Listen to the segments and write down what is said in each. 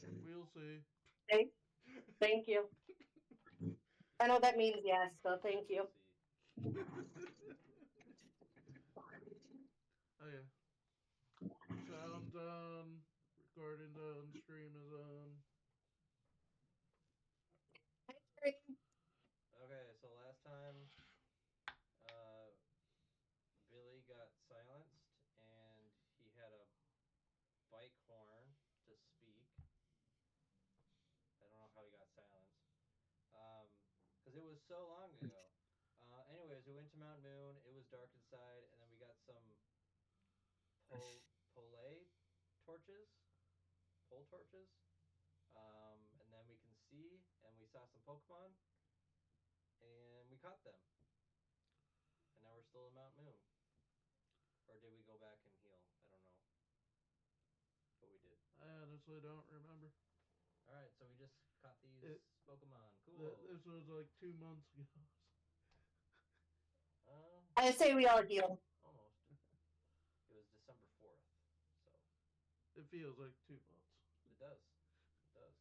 We'll see. Thank, thank you. I know that means yes, so Yes, thank we'll you. see. Oh yeah. Sounds on. Recording on. Stream is on. Okay, so last time, uh, Billy got silenced, and he had a bike horn to speak. I don't know how he got silenced. Because it was so long ago. Anyways, we went to Mount Moon. It was dark inside, and then we got some pole torches, pole torches. And then we can see, and we saw some Pokemon, and we caught them. And now we're still in Mount Moon. Or did we go back and heal? I don't know. But we did. I honestly don't remember. Alright, so we just caught these It. Pokemon. Cool. This was like 2 months ago. Uh, I say we all heal. almost. It was December 4th. So It feels like 2 months. it does. It does.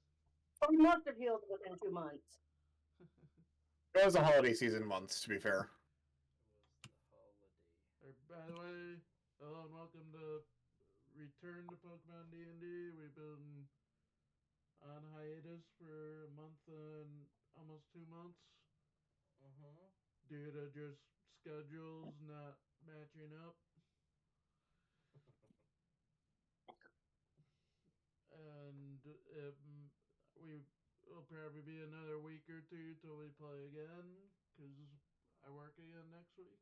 So we must have healed within 2 months. It was a holiday season months, to be fair. It was the holiday. By the way, hello and welcome to Return to Pokemon DND. We've been on hiatus for a month and almost 2 months Mm-hmm. due to just schedules not matching up. And we will probably be another week or two till we play again because I work again next week.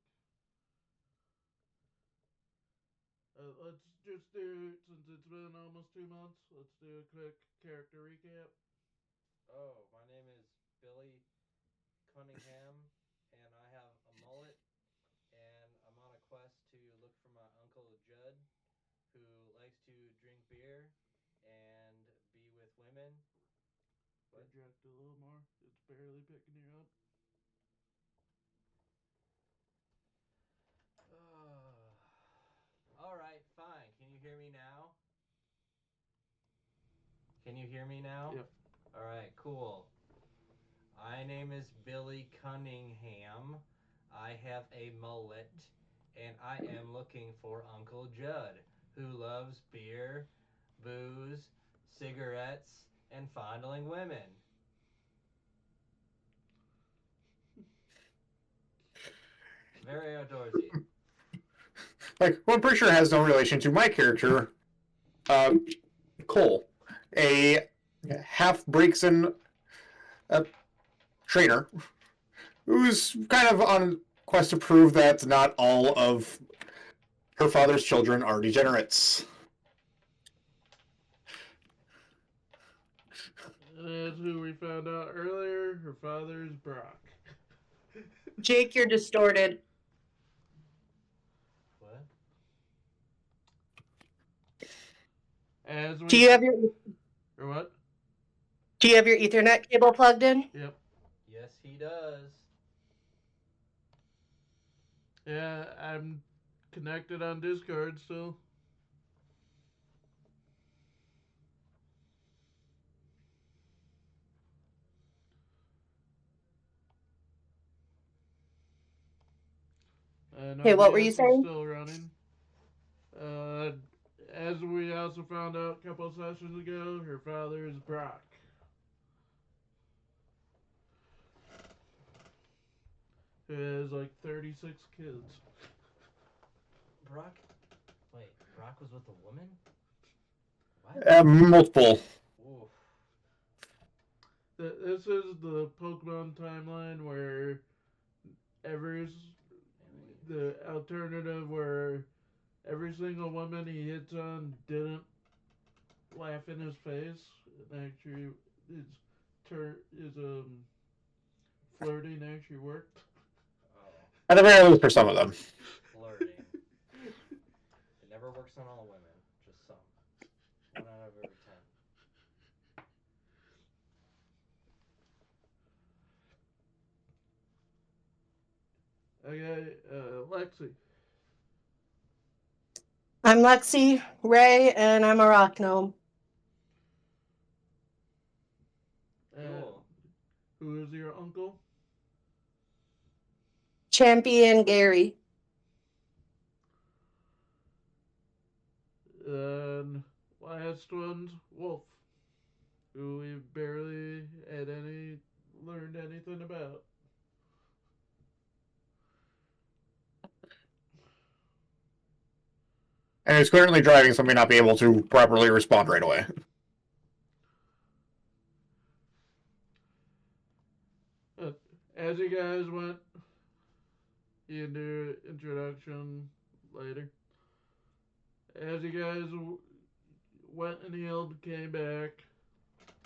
Let's just do, since it's been almost 2 months, let's do a quick character recap. Oh, my name is Billy Cunningham, and I have a mullet, and I'm on a quest to look for my Uncle Judd, who likes to drink beer and be with women. What? Project a little more. It's barely picking you up. All right, fine. Can you hear me now? Can you hear me now? Yep. All right, cool. My name is Billy Cunningham. I have a mullet, and I am looking for Uncle Judd, who loves beer, booze, cigarettes, and fondling women. Very outdoorsy. Like, well, I'm pretty sure it has no relation to my character, uh, Cole, a half Breakson trainer who's kind of on a quest to prove that not all of her father's children are degenerates. And as who we found out earlier, her father is Brock. Jake, you're distorted. What? As Do we. you have your Or what? Do you have your Ethernet cable plugged in? Yep. Yes, he does. Yeah, I'm connected on Discord still. And Okay, what were you OBS is saying? still running. Uh, as we also found out a couple of sessions ago, her father is Brock, who has like 36 kids. Brock. Wait, Brock was with a woman? What? Multiple. Oof. This is the Pokemon timeline where every the alternative where every single woman he hits on didn't laugh in his face, and actually his flirting actually worked. Oh, At the very least, for some of them. flirting. It never works on all women, just some. One out of every 10. Okay, Lexi. I'm Lexi Ray, and I'm a rock gnome. Who is your uncle? Champion Gary. And last one's Wolf, who we barely had any learned anything about. And is currently driving, so may not be able to properly respond right away. But as you guys went into introduction later, as you guys went and healed, came back,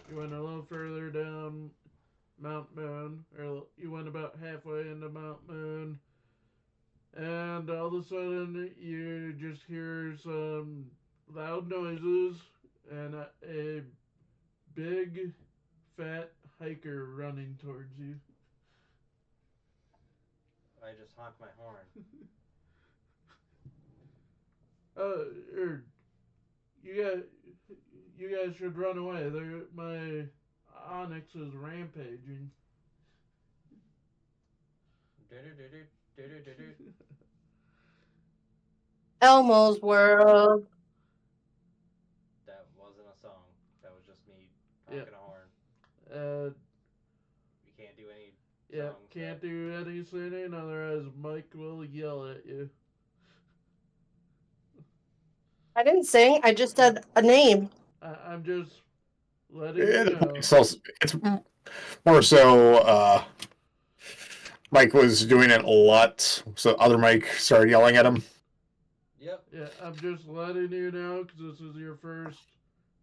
you went a little further down Mount Moon, or you went about halfway into Mount Moon, and all of a sudden you just hear some loud noises and a big fat hiker running towards you. I just honk my horn. Er, you guys, you guys should run away. My Onyx is rampaging. Elmo's World. That wasn't a song. That was just me Yeah. honking a horn. Uh, We can't do any yeah, songs. can't do any singing, otherwise Mike will yell at you. I didn't sing. I just said a name. I'm just letting you know. So it's more so Mike was doing it a lot, so other Mike started yelling at him. Yep. Yeah, I'm just letting you know because this is your first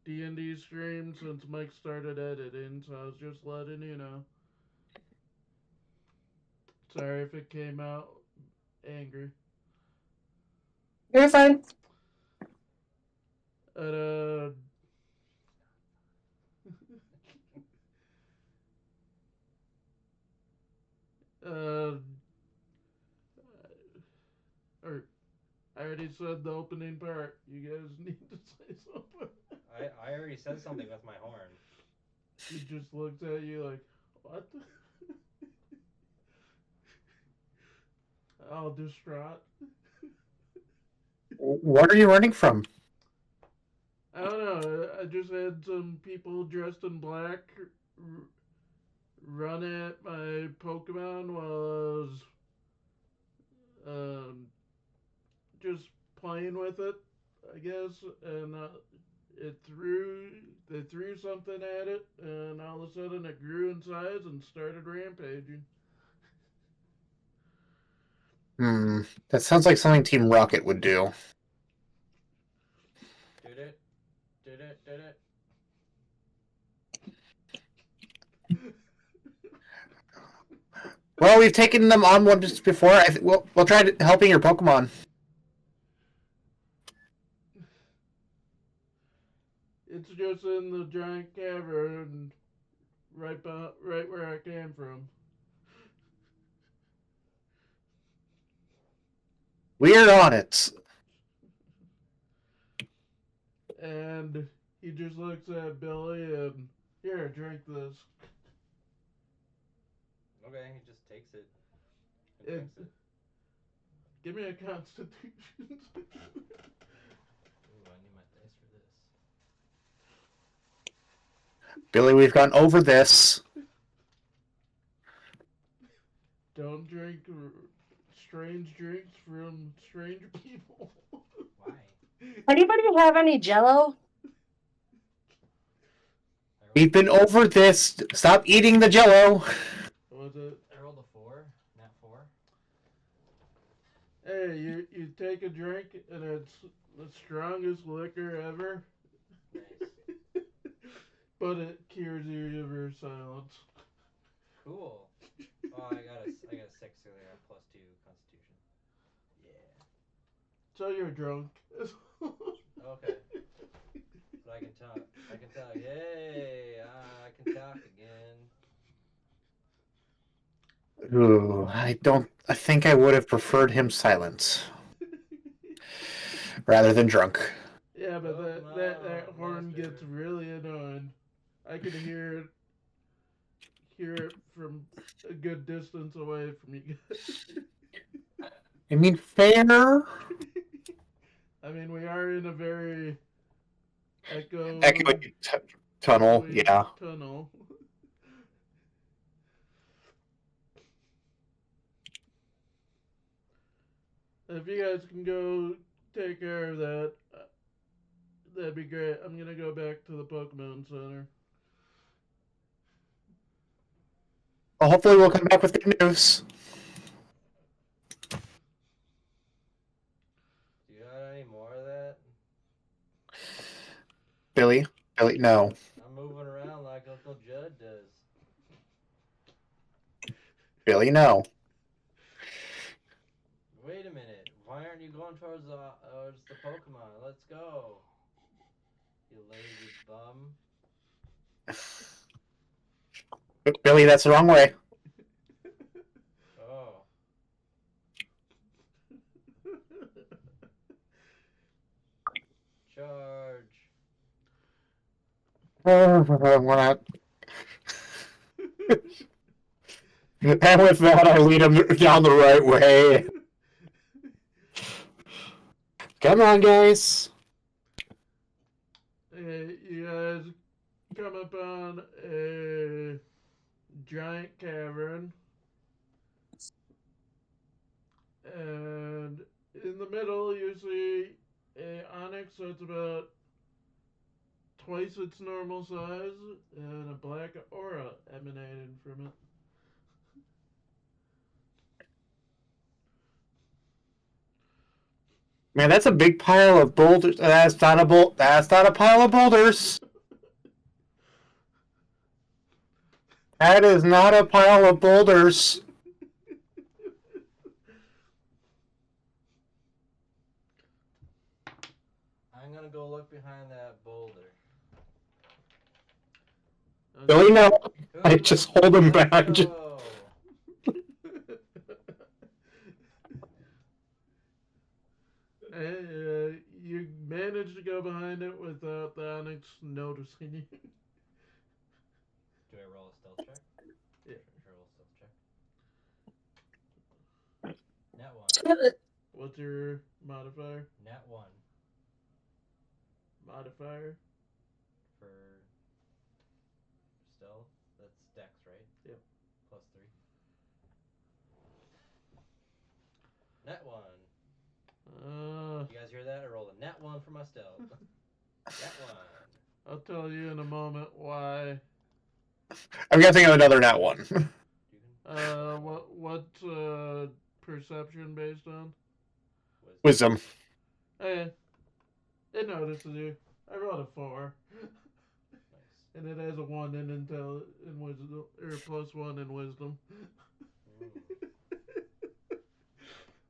D&D stream since Mike started editing, so I was just letting you know. Sorry if it came out angry. You're fine. Uh, uh, or I already said the opening part. You guys need to say something. I already said something with my horn. He just looks at you like, what? All distraught. What are you running from? I don't know. I just had some people dressed in black run at my Pokemon while I was um, just playing with it, I guess, and it threw they threw something at it, and all of a sudden it grew in size and started rampaging. That sounds like something Team Rocket would do. Did it? Did it? Did it? Well, we've taken them on one just before. We'll try helping your Pokemon. It's just in the giant cavern, right where I came from. We're on it. And he just looks at Billy and, here, drink this. Okay, he just takes it and It, drinks it. give me a constitution. Ooh, I need my dice for this. Billy, we've gone over this. Don't drink strange drinks from strange people. Why? Anybody have any Jello? We've been over this. Stop eating the Jello. Was it? I rolled a 4, not 4. Hey, you take a drink and it's the strongest liquor ever, Nice. but it cures you of your silence. Cool. Oh, I got a 6 earlier. I have +2 Constitution. Yeah. So you're drunk. Okay. But I can talk. I can talk. Yay! I can talk again. Ooh, I think I would have preferred him silent rather than drunk. Yeah, but that Pokemon horn Master. gets really annoying. I could hear it from a good distance away from you guys. I mean, fair. I mean, we are in a very Echoey tunnel, echoey yeah. tunnel. If you guys can go take care of that, that'd be great. I'm gonna go back to the Pokemon Center. Well, hopefully we'll come back with good news. Do you got any more of that? Billy, no. I'm moving around like Uncle Judd does. Billy, no. Wait a minute. Why aren't you going towards the Pokemon? Let's go. You lazy bum. Billy, that's the wrong way. Oh. Charge. We're not. And with that, I lead him down the right way. Come on, guys. You guys come upon a giant cavern, and in the middle you see a onyx that's about twice its normal size, and a black aura emanating from it. Man, that's a big pile of boulders. That's not a That's not a pile of boulders. That is not a pile of boulders. I'm gonna go look behind that boulder. Billy, no. Who I just hold him Let's back. go. You managed to go behind it without the onyx noticing you. Do I roll a stealth check? Yeah. Sure, roll a stealth check. Net 1. What's your modifier? Net 1 Modifier? for stealth. That's dex, right? Yep. Plus 3. Net 1. You guys hear that? I rolled a net 1 for my stealth. Net 1. I'll tell you in a moment why. I'm guessing another nat one. What perception based on? Wisdom. Eh, it notices you. I rolled a 4. Nice. And it has a 1 in wisdom, or plus 1 in wisdom.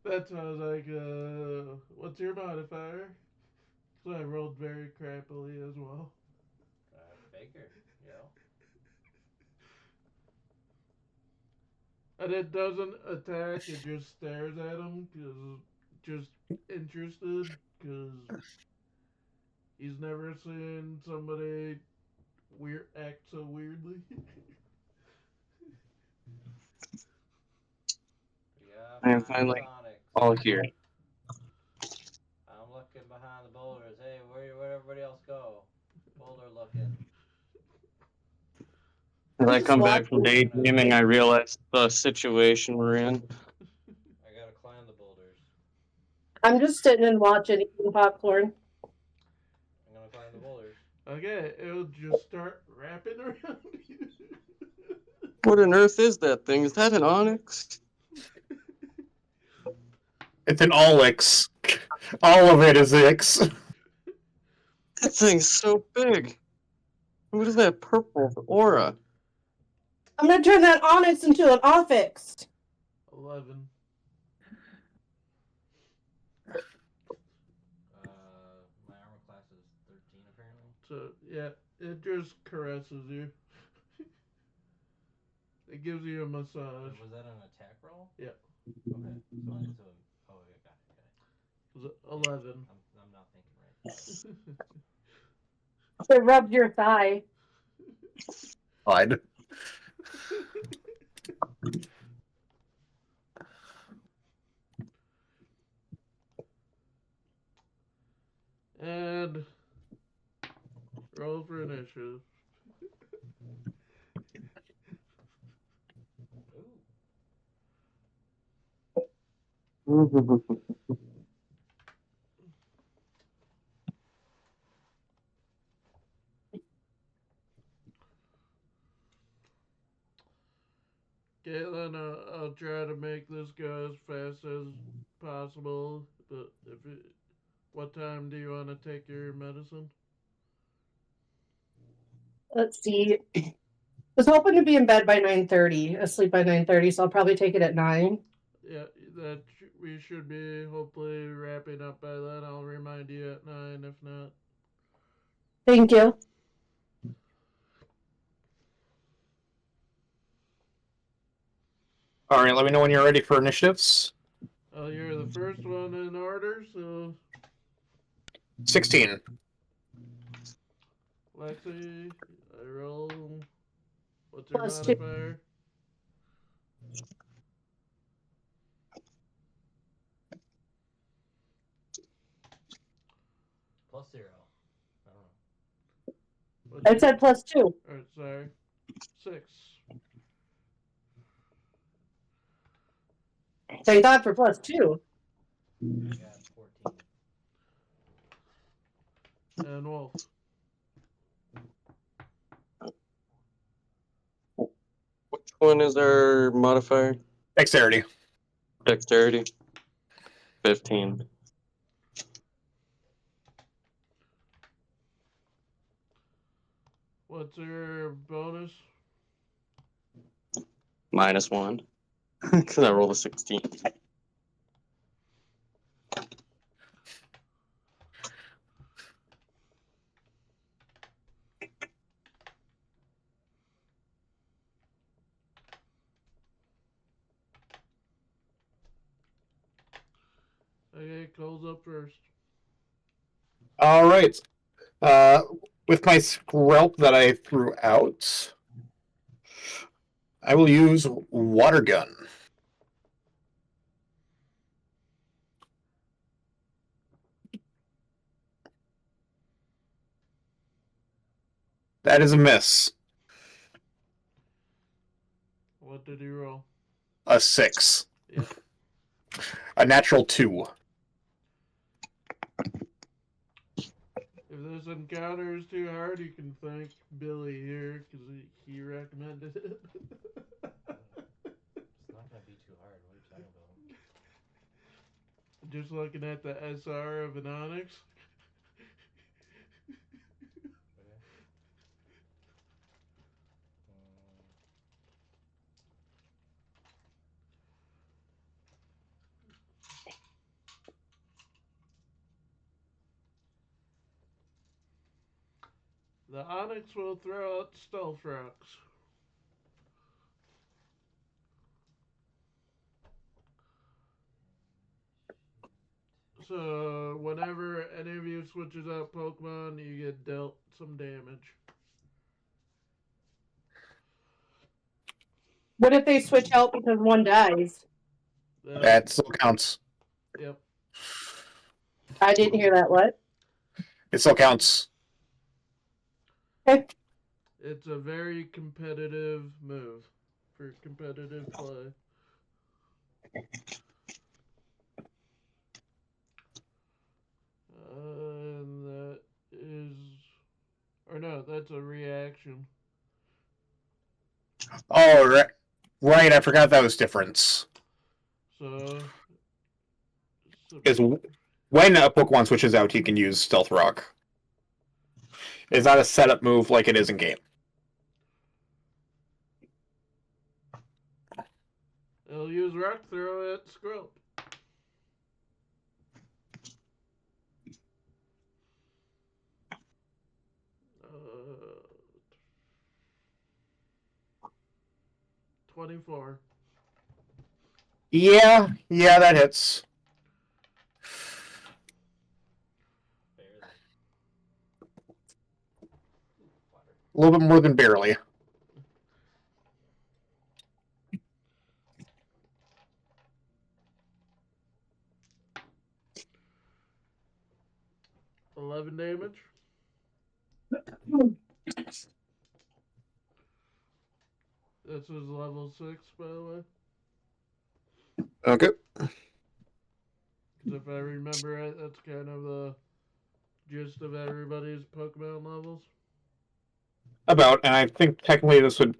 That's why I was like, what's your modifier? So I rolled very crappily as well. I figured, And it doesn't attack, it just stares at him, because just interested, because he's never seen somebody act so weirdly. Yeah, I am finally all here. I'm looking behind the boulders. Hey, where'd everybody else go? Boulder looking. As I Just come watch. back from daydreaming, I realize the situation we're in. I gotta climb the boulders. I'm just sitting and watching, eating popcorn. I'm gonna climb the boulders. Okay, it'll just start wrapping around you. What on earth is that thing? Is that an onyx? It's an Olix. All of it is Ix. That thing's so big. What is that purple aura? I'm gonna turn that onyx into an offix. 11. My armor class is 13 apparently. So, yeah, it just caresses you. It gives you a massage. Was that an attack roll? Yeah. Okay. Oh, yeah, got it. It was 11. I'm not thinking right. It rubs your thigh. Fine. initiative. Ooh. Caitlin, I'll try to make this go as fast as possible. But what time do you want to take your medicine? Let's see. I was hoping to be in bed by 9:30, asleep by 9:30, so I'll probably take it at 9. Yeah, we should be hopefully wrapping up by then. I'll remind you at 9 if not. Thank you. All right, let me know when you're ready for initiatives. You're the first one in order, so 16. Lexi, I roll. What's your +2. modifier? +0. I don't know. What's I your, said +2. sorry. 6. Thank God for +2. I got 14. And Wolf. Which one is our modifier? Dexterity. Dexterity. 15. What's your bonus? -1. Because I rolled a 16. Okay, Cole's up first. All right. With my scrap that I threw out, I will use water gun. That is a miss. What did you roll? A 6. Yep. A natural 2. If this encounter is too hard, you can thank Billy here because he recommended it. It's not gonna be too hard. What are you talking about? Just looking at the SR of an Onyx. Okay. The Onyx will throw out stealth rocks. So whenever any of you switches out Pokemon, you get dealt some damage. What if they switch out because one dies? That still counts. Yep. I didn't hear that. What? It still counts. Okay. It's a very competitive move for competitive play. And that is, or no, that's a reaction. Oh, right. I forgot that was difference. So Is when a Pokemon switches out, he can use Stealth Rock. It's not a setup move like it is in game. he'll use Rock Throw at Squirrel. 24. Yeah, that hits. Barely. Water. A little bit more than barely. $11 damage. This is level 6, by the way. Okay. Because if I remember right, that's kind of the gist of everybody's Pokemon levels. About, and I think technically this would.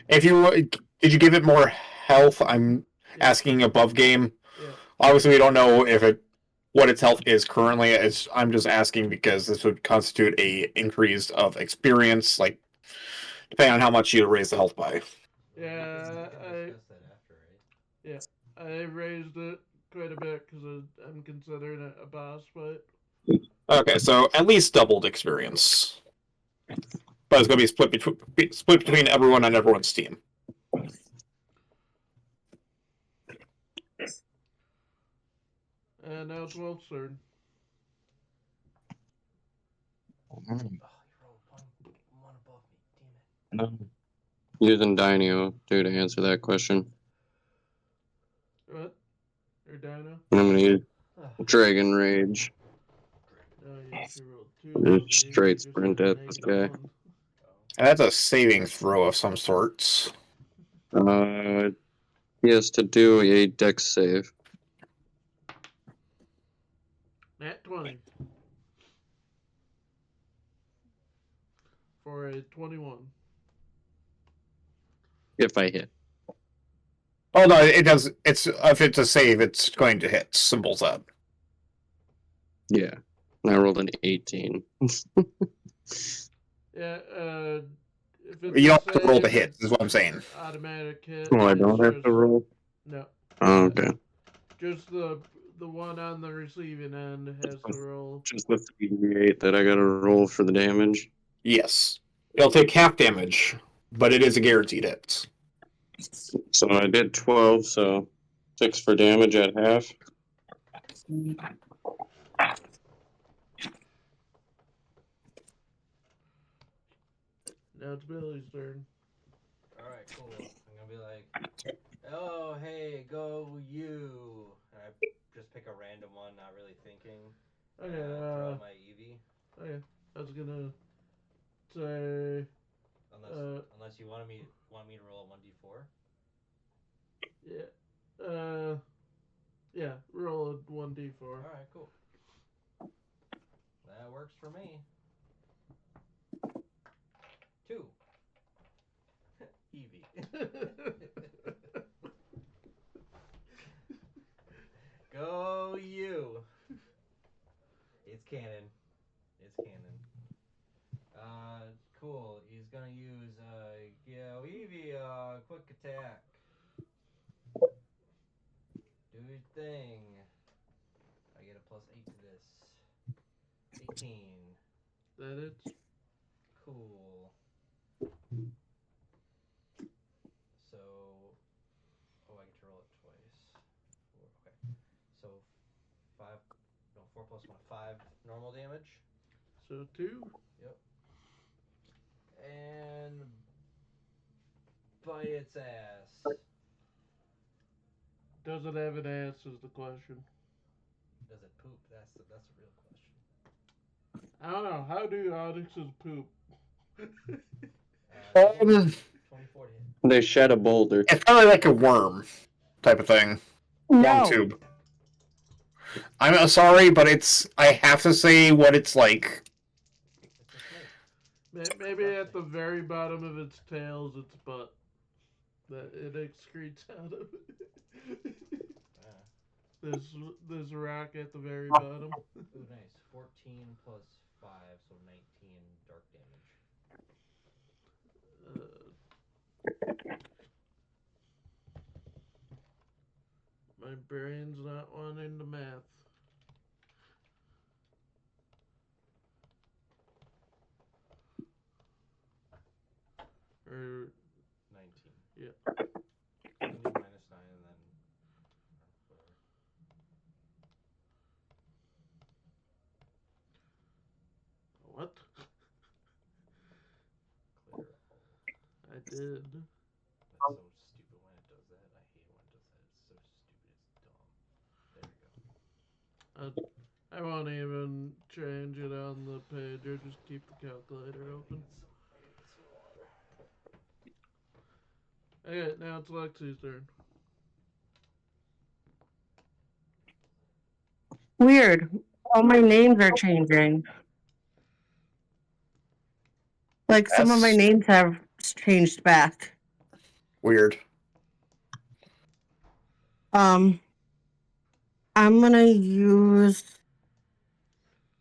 If you did you give it more health? I'm Yeah. asking above game. Yeah. Obviously, we don't know if it what its health is currently. I'm just asking because this would constitute a increase of experience, like depending on how much you raise the health by. Yeah, we can discuss that after, right? Yeah, I raised it quite a bit because I'm considering it a boss fight. Okay, so at least doubled experience, but it's going to be split between everyone on everyone's team. And now it's Wolf's turn. Oh, you rolled one above me. Damn it. No. Using Dino to answer that question. What? Or Dino? I'm gonna use Dragon Rage. No, you actually rolled 2 above you. Straight You just sprint got an at this 8 guy. and 1. And that's a saving throw of some sorts. He has to do a dex save. Nat 20. For a 21. If I hit. Oh no, it does. It's if it's a save, it's going to hit. Symbols that. Yeah. And I rolled an 18. Yeah, if it's You a don't have to roll to save, hit. it's Is what I'm saying. automatic hit. Oh, I It's don't have just, to roll? no. Oh, okay. Just the one on the receiving end has to roll. Just the 3d8 that I gotta roll for the damage. Yes, it'll take half damage, but it is a guaranteed hit. So I did 12, so 6 for damage at half. Now it's Billy's turn. Alright, cool. I'm gonna be like, oh, hey, go you. And I just pick a random one, not really thinking. Okay, Throw out my Eevee. okay. I was gonna say, Unless you want me to roll a 1d4. yeah, yeah, roll a 1d4. Alright, cool. That works for me. 2. Eevee. Go you. It's canon. It's canon. Cool. He's gonna use Eevee, quick attack. Do your thing. I get a +8 to this. 18. That it's Cool. So, I get to roll it twice. Okay. So 4 plus 1, 5 normal damage. so 2. Yep. And bite its ass. Does it have an ass? Is the question. Does it poop? That's a real question. I don't know. How do onyxes poop? 24 to hit. They shed a boulder. It's probably like a worm type of thing. Worm No. tube. I'm sorry, but I have to say what it's like. It's a snake. Maybe at the very bottom of its tails, its butt that it excretes out of. This rock at the very bottom. Ooh, nice. 14 plus 5, so 19 dark damage. My brain's not wanting the math. Or 19. yeah. You can do -9 and then whatever. What? Clear all. I did. That's so stupid when it does that. I hate when it does that. It's so stupid. It's dumb. There we go. I won't even change it on the page. Or just keep the calculator open. Okay, now it's Lexi's turn. Weird. All my names are changing. Like some of my That's names have changed back. weird. I'm gonna use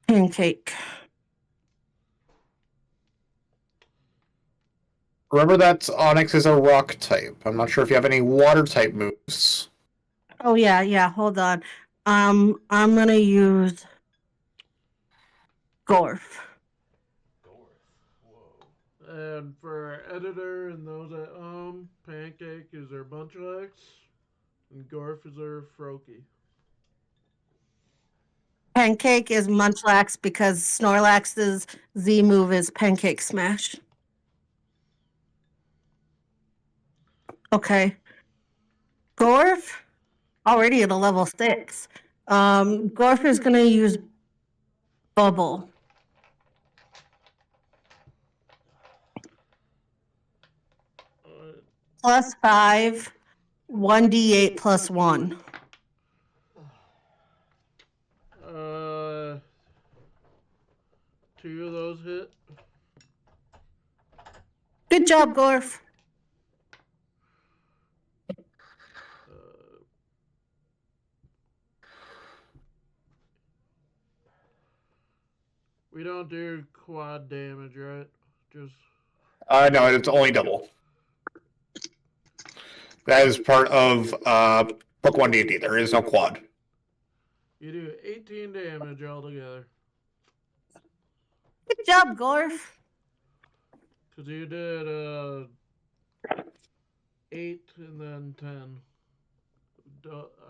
pancake. Remember that Onyx is a rock type. I'm not sure if you have any water type moves. Oh yeah. Hold on. I'm gonna use Gorf. And for our editor and those at home, Pancake is our Munchlax, and Gorf is our Froakie. Pancake is Munchlax because Snorlax's Z move is Pancake Smash. Okay. Gorf, already at a level 6. Gorf is gonna use Bubble. +5, 1d8 +1. Uh, two of those hit. Good job, Gorf. We don't do quad damage, right? Just No, it's only double. That is part of Pokemon DND. There is no quad. you do 18 damage altogether. Good job, Gorf. Cause you did 8 and then 10.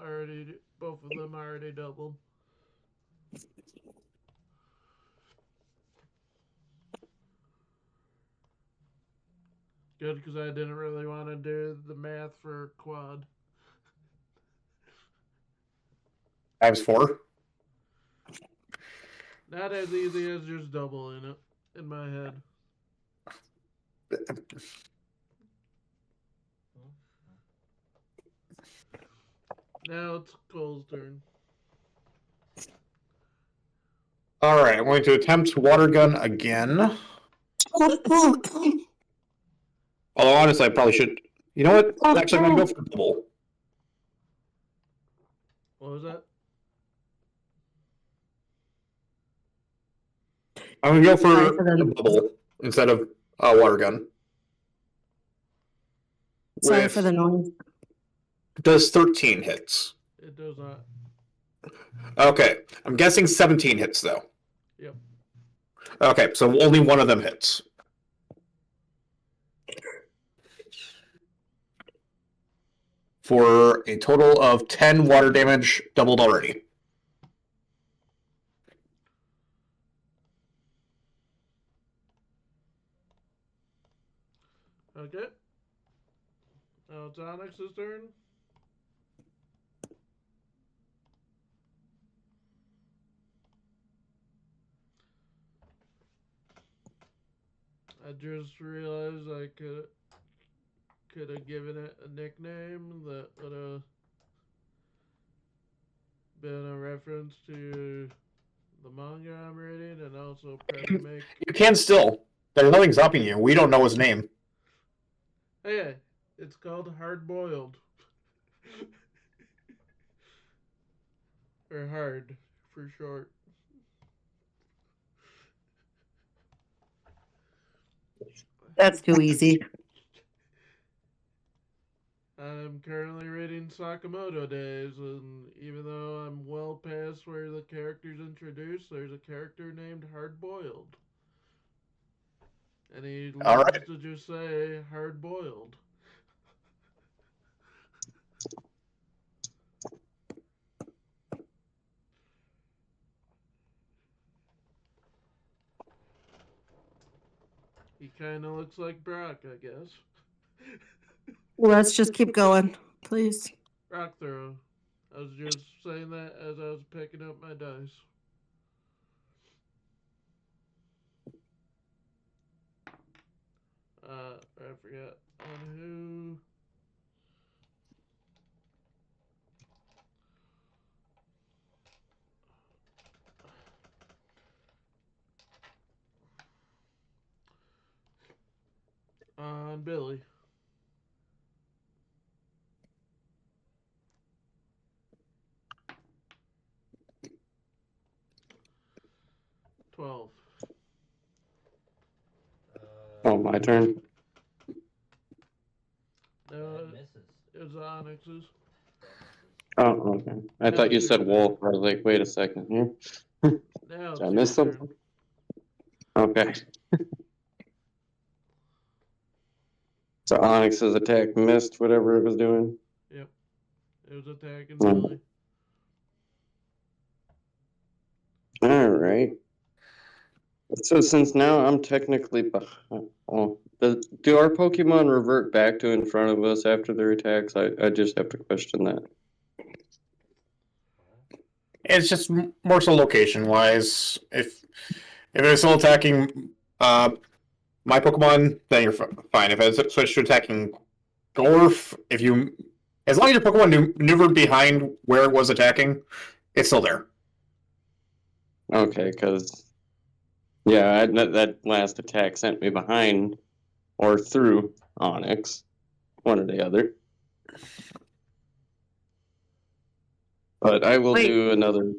Already, both of them already doubled. Good, because I didn't really want to do the math for quad. Times 4. Not as easy as just doubling it in my head. Now it's Cole's turn. All right, I'm going to attempt water gun again. Although honestly, I probably should. You know what? Actually, I'm going to go for bubble. What was that? I'm going to go Sorry for for the- a bubble instead of a water gun. Sorry for the noise. Does 13 hits? It does not. Okay, I'm guessing 17 hits though. Yep. Okay, so only one of them hits. For a total of 10 water damage, doubled already. Okay. Now it's Onyx's turn. I just realized I could have given it a nickname that would have been a reference to the manga I'm reading, and also probably make. You can still. There's nothing stopping you. We don't know his name. Hey, it's called Hard Boiled. Or Hard, for short. That's too easy. I'm currently reading Sakamoto Days, and even though I'm well past where the character's introduced, there's a character named Hard Boiled. And he All loves right. to just say hard boiled. He kind of looks like Brock, I guess. Let's just keep going, please. Rock throw. I was just saying that as I was picking up my dice. I forgot on who. On Billy. $12. Oh, my turn. No, That misses. it was Onyx's. That misses. Oh, okay. I Now thought you it's your said turn. wolf. I was like, wait a second here. Now Did I it's your miss something? turn. Okay. So Onyx's attack missed whatever it was doing. Yep. It was attacking Hmm. Billy. All right. So since now I'm technically behind, well, do our Pokemon revert back to in front of us after their attacks? I just have to question that. What? It's just more so location wise. If it's still attacking my Pokemon, then you're fine. If it's switched to attacking Gorf, if you as long as your Pokemon maneuvered behind where it was attacking, it's still there. Okay, because yeah, that last attack sent me behind or through Onyx, one or the other. But I will Wait, do another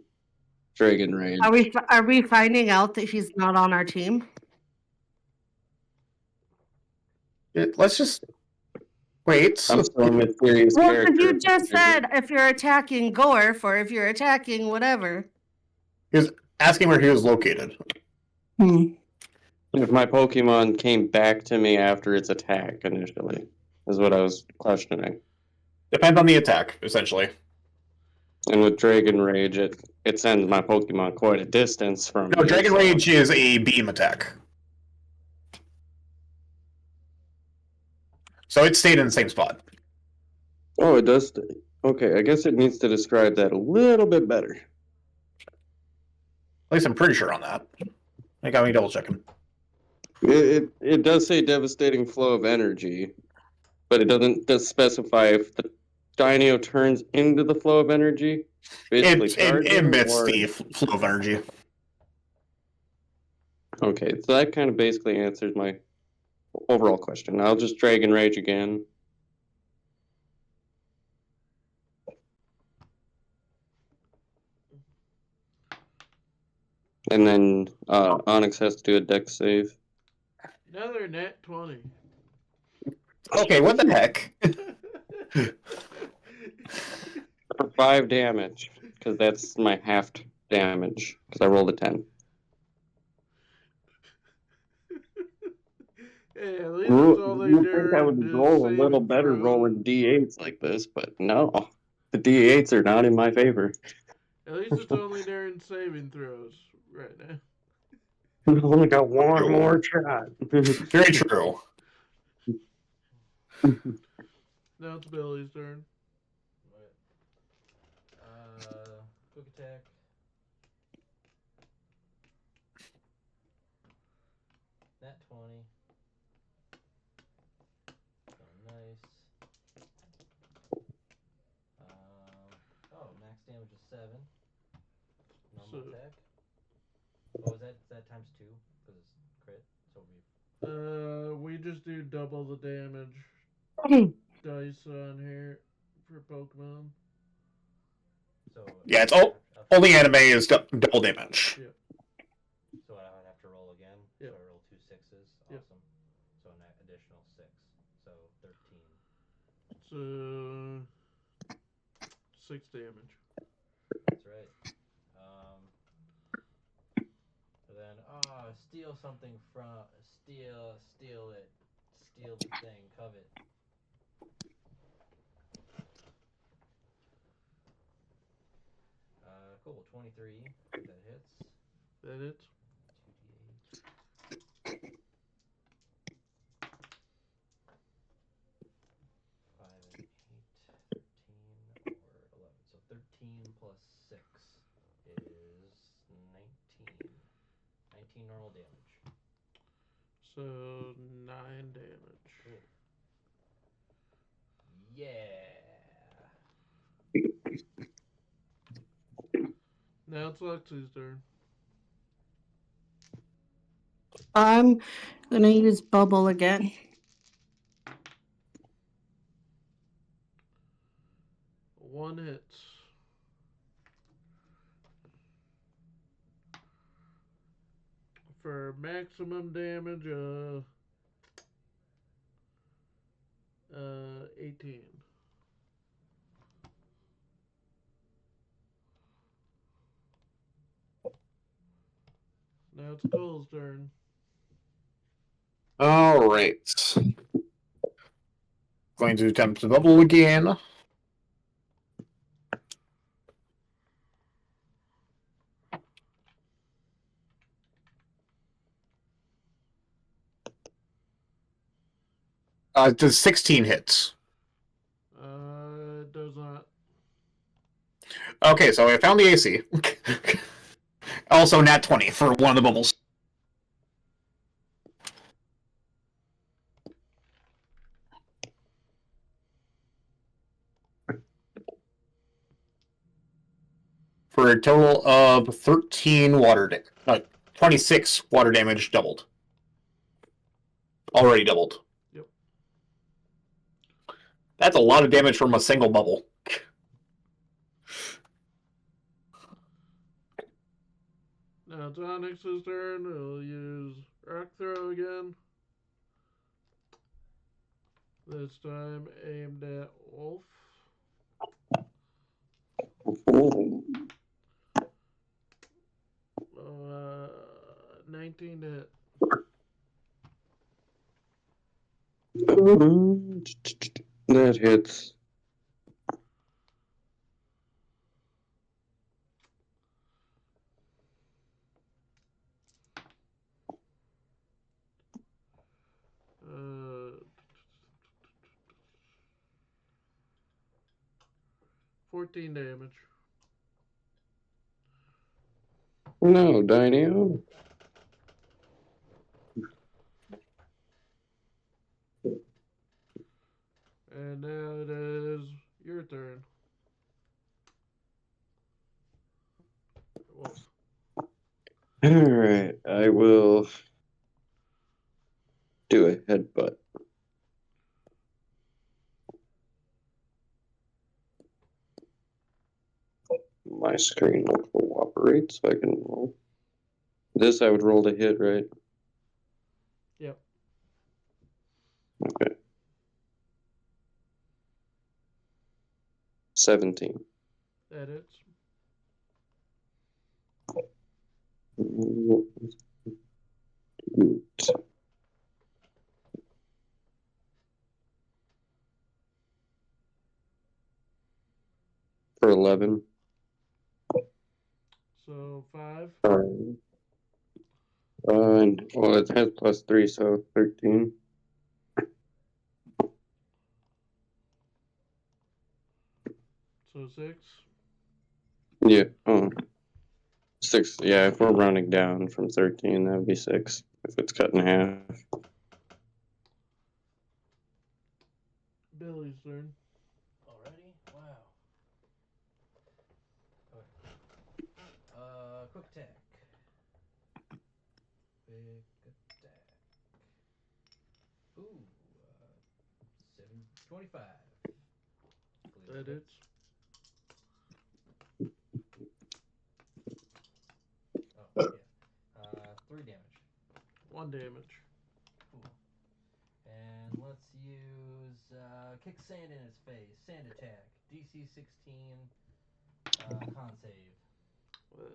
Dragon Rage. are we finding out that he's not on our team? Let's just wait. I'm still a mysterious Well, because character. you just said if you're attacking Gorf or if you're attacking whatever. He was asking where he was located. If my Pokemon came back to me after its attack initially, is what I was questioning. Depends on the attack, essentially. And with Dragon Rage, it sends my Pokemon quite a distance from No, me. Dragon so- Rage is a beam attack. So it stayed in the same spot. Oh, it does. Okay, I guess it needs to describe that a little bit better. At least I'm pretty sure on that. I got me double checking. It does say devastating flow of energy, but it does specify if the Dino turns into the flow of energy, basically It charging, emits or the flow of energy. okay, so that kind of basically answers my overall question. I'll just Dragon Rage again. And then Onyx has to do a dex save. Another net 20. Okay, what the heck? For 5 damage, because that's my half damage, because I rolled a 10. Hey, at least it's only You think I would during the roll a little saving better throws. rolling d8s like this, but no. The d8s are not in my favor. At least it's only during saving throws right now. We've only got one True. more shot. Very true. Now it's Billy's turn. What? Quick attack. Nat 20. So nice. Oh, max damage is 7. Normal So- attack. Oh, is that times 2? Because it's crit. So it'll be. We just do double the damage dice on here for Pokemon. So Yeah, it's I'll only anime is double damage. Yep. So I would have to roll again. Yep. So I roll 2 6s. Yep. Awesome. So an additional 6. So 13. So 6 damage. That's right. Then steal something from steal it, steal the thing, covet. Cool. 23. That hits. That it? 2d8. 5 and 8, 13, or 11. So 13 plus 6 is 19. 19 normal damage. So So 9 damage. Cool. Yeah. Now it's Lexi's turn. I'm gonna use bubble again. One hits. For maximum damage, 18. Now it's Cole's turn. All right. Going to attempt the bubble again. Does 16 hits? It does not. Okay, so I found the AC. Also, nat 20 for one of the bubbles. For a total of 13 26 water damage doubled. Already doubled. Yep. That's a lot of damage from a single bubble. Now it's Onyx's turn. We'll use Rock Throw again. This time aimed at Wolf. Ooh. 19 to hit. That hits. Uh, 14 damage. No, Dino. And now it is your turn. Wolf. Alright, I will do a headbutt. My screen will cooperate so I can roll. This I would roll to hit, right? Yep. Okay. 17. That hits. For 11. So 5. Well, it has plus 3, so 13. So 6. Yeah. Oh. 6. Yeah, if we're rounding down from 13, that would be 6. If it's cut in half. Billy's turn. Already? Wow. Okay. Quick attack. Quick attack. Ooh, 25. Hopefully That hits. Oh, yeah. 3 damage. 1 damage. Cool. And let's use kick sand in his face. Sand attack. DC 16. Con save.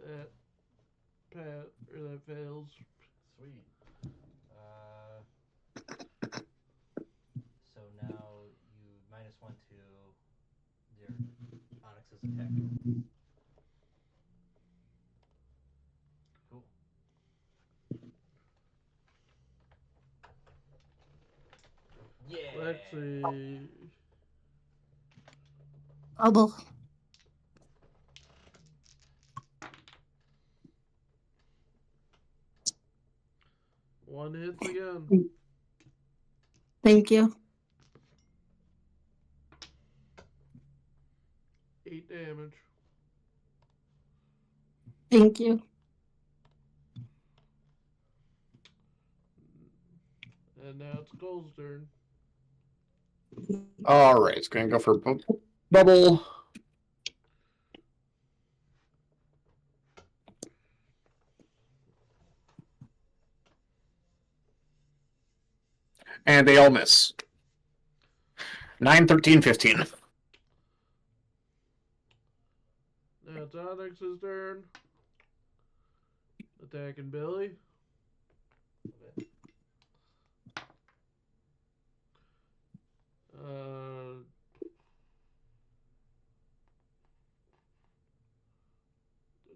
That that fails. Sweet. So now you -1 to your Onyx's attack roll. Cool. Yeah. Lexi. Bubble. 1 hits again. Thank you. 8 damage. Thank you. And now it's Cole's turn. All right, it's going to go for bubble. And they all miss. 9, 13, 15. Now it's Onyx's turn. Attacking Billy. Okay.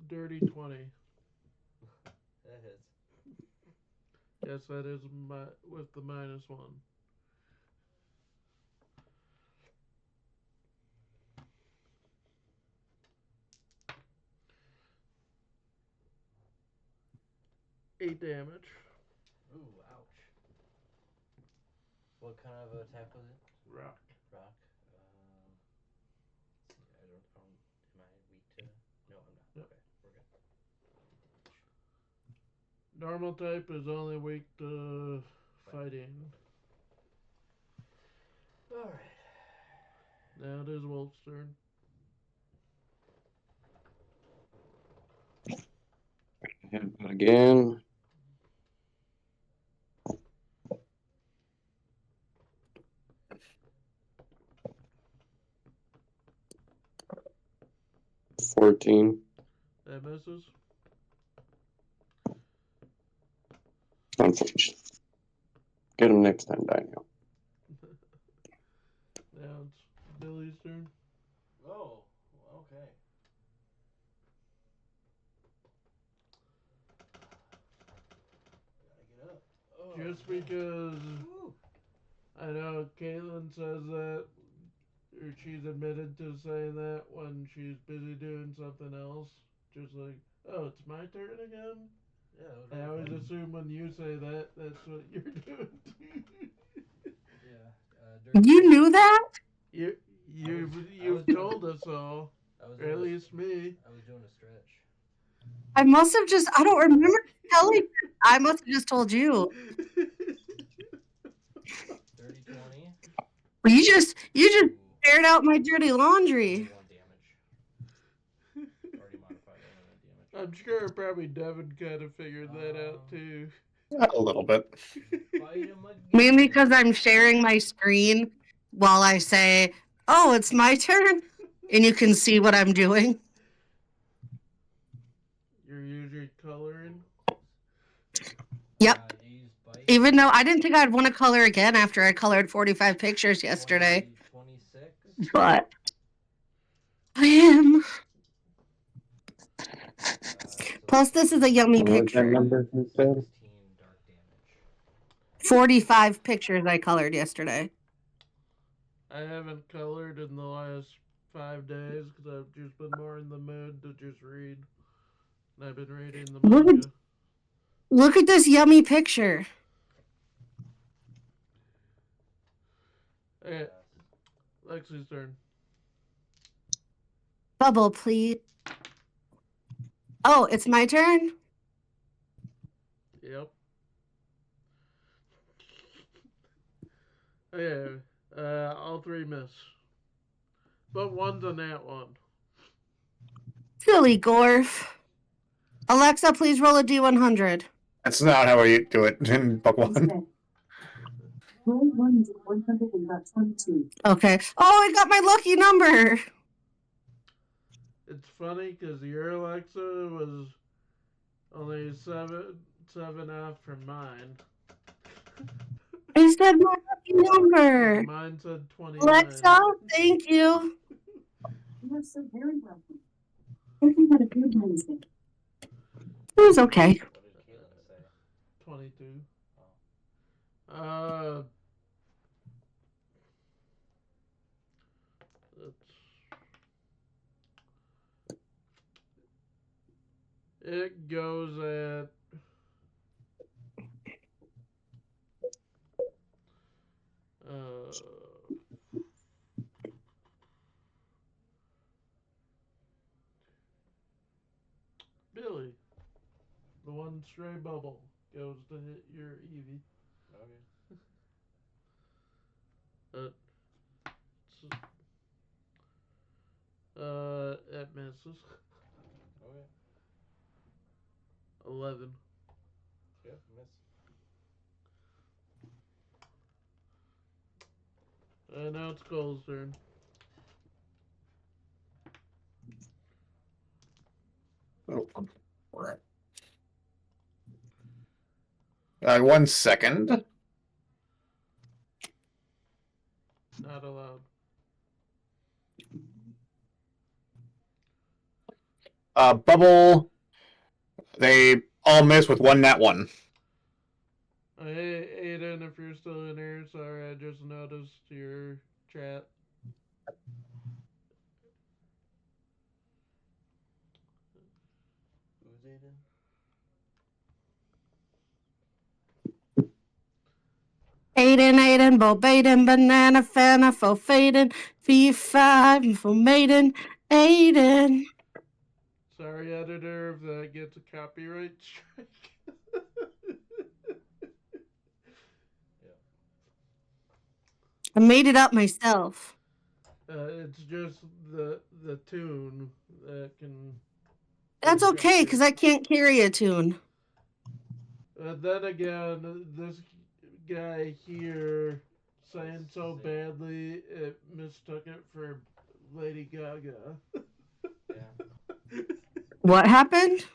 Dirty 20. That hits. Yes, that is with the -1. Eight damage. Ooh, ouch. What kind of attack was it? Rock. Rock. Let's see. I don't. Am I weak to? No, I'm not. Yep. Okay, we're good. Normal type is only weak to fighting. All right. Now it is Wolf's turn. Again. $14. That misses. Unfortunate. Get him next time, Daniel. Now it's Billy's turn. Oh, okay. Gotta get up. Oh, Just man. because Woo. I know Caitlin says that, or she's admitted to saying that when she's busy doing something else. Just like, oh, it's my turn again? Yeah, that was I really always fun. assume when you say that, that's what you're doing too. Yeah. You knew that? you, I you've was doing told us all, I was or at doing least me. I was doing a stretch. I must have just, I don't remember telling you. I must have just told you. 30, 20. You just Ooh, aired out my dirty only laundry. 1 damage. Already modified, only 1 damage. I'm sure probably Devin kind of figured that out too. A little bit. Fight him again. Mainly because I'm sharing my screen while I say, oh, it's my turn. And you can see what I'm doing. You're usually coloring. Yep. You use bite. Even though I didn't think I'd want to color again after I colored 45 pictures yesterday. 26. But I am. Plus, this is a yummy What was that picture. number you said? 16 dark damage. 45 pictures I colored yesterday. I haven't colored in the last 5 days because I've just been more in the mood to just read. And I've been reading the manga. Look at this yummy picture. Okay, Yes. Lexi's turn. Bubble, please. Oh, it's my turn? Yep. Okay, all 3 miss. But one's a nat 1. Silly Gorf. Alexa, please roll a D100. That's not how we do it in Pokemon. Roll 1 D100 and got 22. Okay. Oh, I got my lucky number. It's funny because your Alexa was only seven off from mine. I said my lucky number. Mine said 29. Alexa, thank you. You are so very welcome. Hope you had a good Wednesday. It was okay. What did Caitlin say? 22. Oh. It goes at Billy. The one stray bubble goes to hit your Eevee. Okay. It misses. Okay. 11. Yep. Miss. Now it's Cole's turn. Oh, right. 1 second. Not allowed. Bubble. They all miss with one nat one. Hey, Aiden, if you're still in here, sorry, I just noticed your chat. Who's Aiden? Aiden, Bo Baden, Banana, Fana, Fo Faden, V5, Fo Maiden, Aiden. Sorry, editor, if that gets a copyright strike. Yep. I made it up myself. It's just the tune that can. That's okay, because I can't carry a tune. Then again, this guy here sang so Sing. badly it mistook it for Lady Gaga. Yeah. What happened?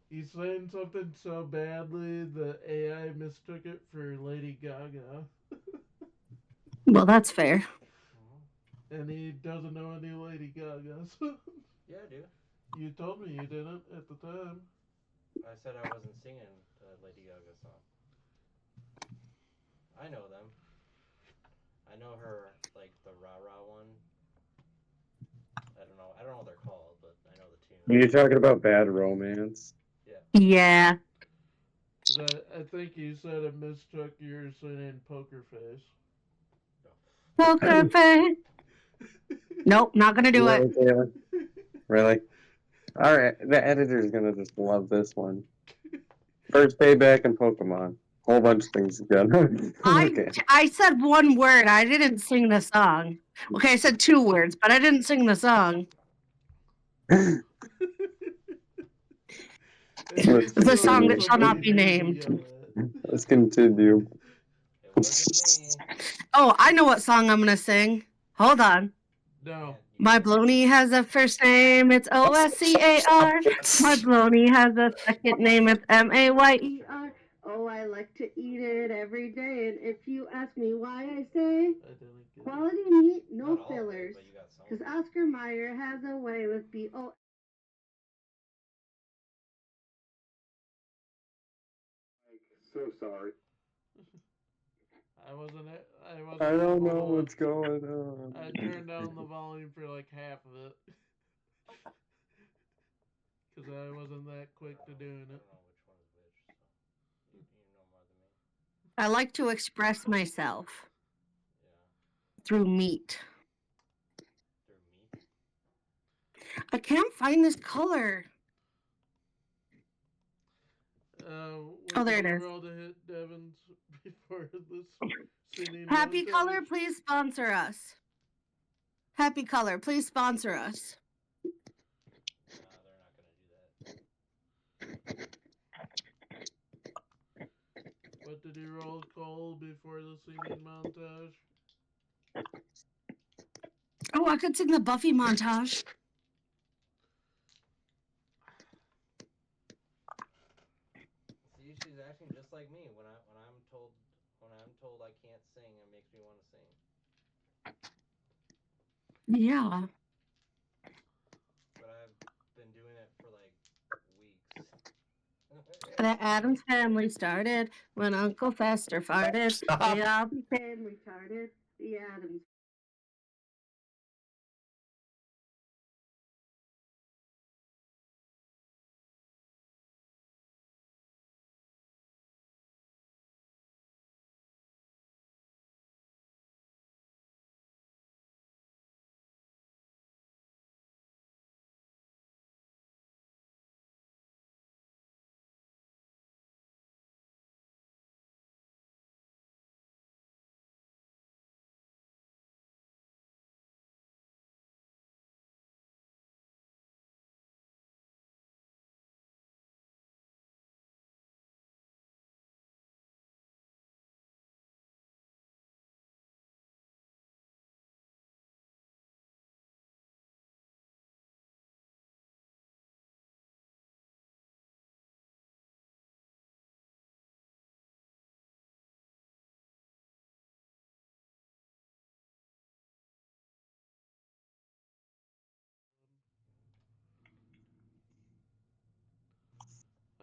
He sang something so badly the AI mistook it for Lady Gaga. Well, that's fair. Mm-hmm. And he doesn't know any Lady Gagas. Yeah, I do. You told me you didn't at the time. I said I wasn't singing the Lady Gaga song. I know them. I know her, like the rah rah one. I don't know. I don't know what they're called, but I know the tune. You're talking about Bad Romance. Yeah. Yeah. I think he said it mistook your singing Poker Face. No. Poker face. Nope, not gonna do it. Really, Taylor? Really? All right, the editor's gonna just love this one. First day back in Pokemon. Whole bunch of things together. Okay. I said one word. I didn't sing the song. Okay, I said 2 words, but I didn't sing the song. Let's It's a song continue. that shall not be named. Let's continue. It wasn't me. Oh, I know what song I'm gonna sing. Hold on. No. My Blony has a first name, it's OSCAR. My Blony has a second name, it's MAYER. Oh, I like to eat it every day, and if you ask me why, I say I didn't get quality meat, no Not all of it, fillers. but you got some. Because Oscar Mayer has a way with BO. So sorry. I wasn't. I wasn't. I don't know able to. what's going on. I turned down the volume for like half of it. Because I wasn't that quick to doing I it. don't know which one is which, so you know more than me. I like to express myself Yeah. through meat. Through meat. I can't find this color. What Oh, did there it you is. roll to hit Devon's before this singing Happy montage? Color, please sponsor us. Happy Color, please sponsor us. Nah, they're not gonna do that. What did you roll, Cole, before the singing montage? Oh, I could sing the Buffy montage. See, she's acting just like me when I'm told I can't sing, it makes me want to sing. Yeah. But I've been doing it for like weeks. The Adams family started when Uncle Fester farted. Stop. They all became retarded. The Adams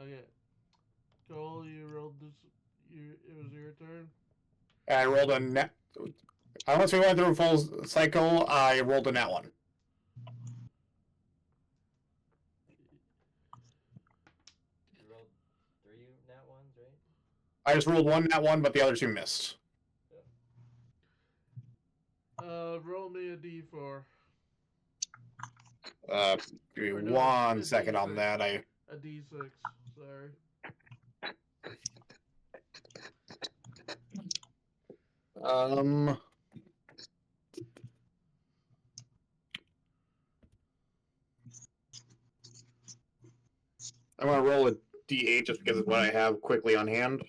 Okay. Cole, you rolled this. It was your turn. I rolled a net. Unless we went through a full cycle, I rolled a nat one. You rolled 3 nat ones, right? I just rolled one nat one, but the other two missed. Roll me a d4. Give me Or no, one a second on d6. that. A d6. Sorry. Um, I'm gonna roll a d8 just because it's what I have quickly on hand.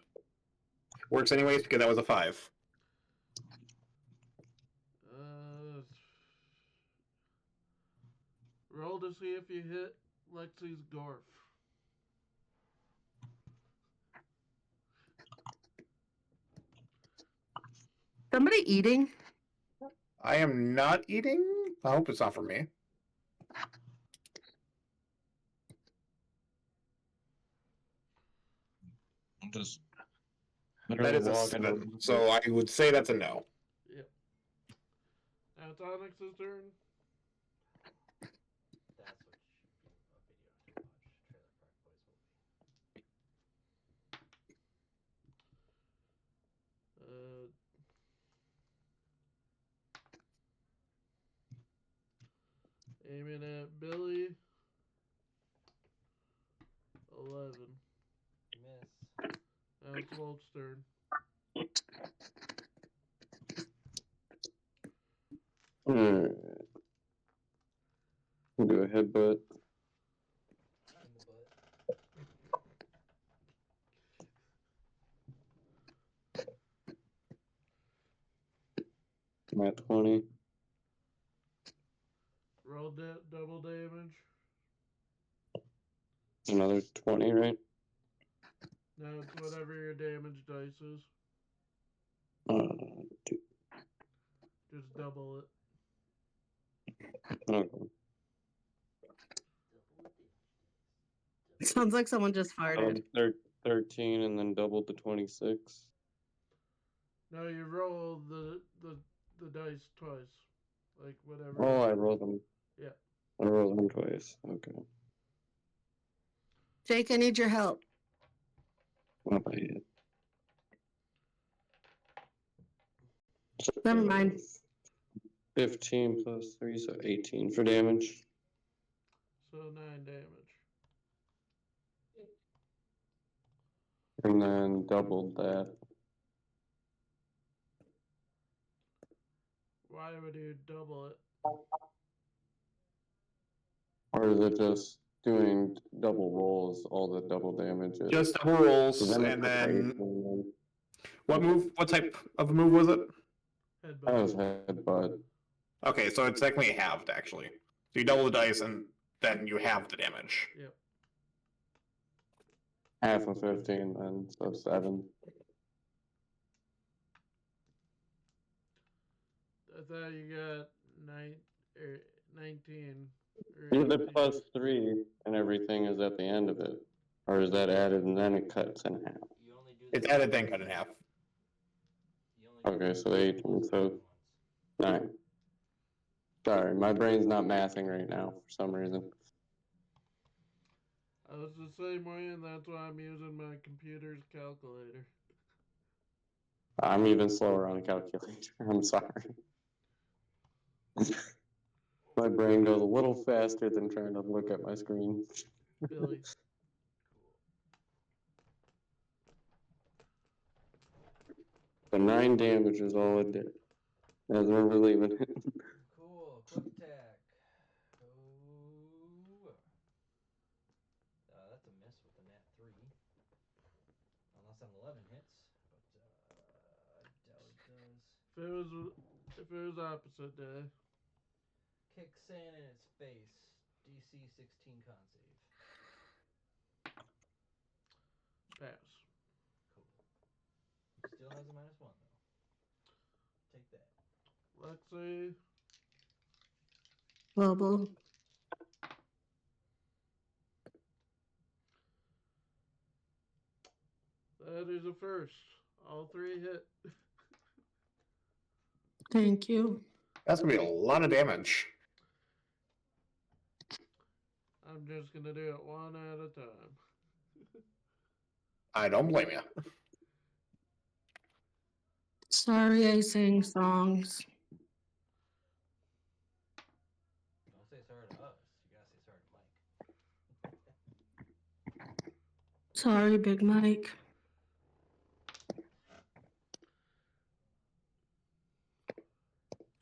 Works anyways because that was a 5. Roll to see if you hit Lexi's Gorf. Somebody eating? I am not eating. I hope it's not for me. I'm just That is a walking 7, over. so I would say that's a no. Yep. Now it's Onyx's turn. That's what should be a video to watch. Trailer Park Boys movie. Aiming at Billy. 11. Miss. Now it's Volk's turn. Do a headbutt. In the butt. I'm at 20. Roll double damage. Another 20, right? Now it's whatever your damage dice is. Two. Just double it. Okay. Sounds like someone just farted. 13 and then doubled to 26. No, you roll the dice twice. Like whatever. Oh, I rolled them. Yeah. I rolled them twice. Okay. Jake, I need your help. Not bad. Never mind. 15 plus 3, so 18 for damage. So 9 damage. And then doubled that. Why would you double it? Or is it just doing double rolls, all the double damage? Just double rolls, So then and then then what move? What type of move was it? that Headbutt. was headbutt. Okay, so it's technically halved actually. So you double the dice, and then you have the damage. Yep. Half of 15 then, so 7. I thought you got 19. Yeah, the plus 3 and everything is at the end of it. Or is that added and then it cuts in half? You only do It's the added then cut in half. You only do Okay, the so 18, plus so 9 ones. 9. Sorry, my brain's not mathing right now for some reason. I was the same way, and that's why I'm using my computer's calculator. I'm even slower on a calculator. I'm sorry. My brain goes a little faster than trying to look at my screen. Billy. So 9 damage is all it did. As we're relieving it. Cool. Quick attack. Oh. That's a miss with the nat 3. Unless an 11 hits. But I doubt it does. If it was opposite day. Kick sand in its face. DC 16 con save. Pass. Cool. Still has a -1 though. Take that. Lexi. Bubble. That is a first. All three hit. Thank you. That's gonna be a lot of damage. I'm just gonna do it one at a time. I don't blame you. Sorry I sing songs. Don't say sorry to us. You gotta say sorry to Mike. Sorry, Big Mike.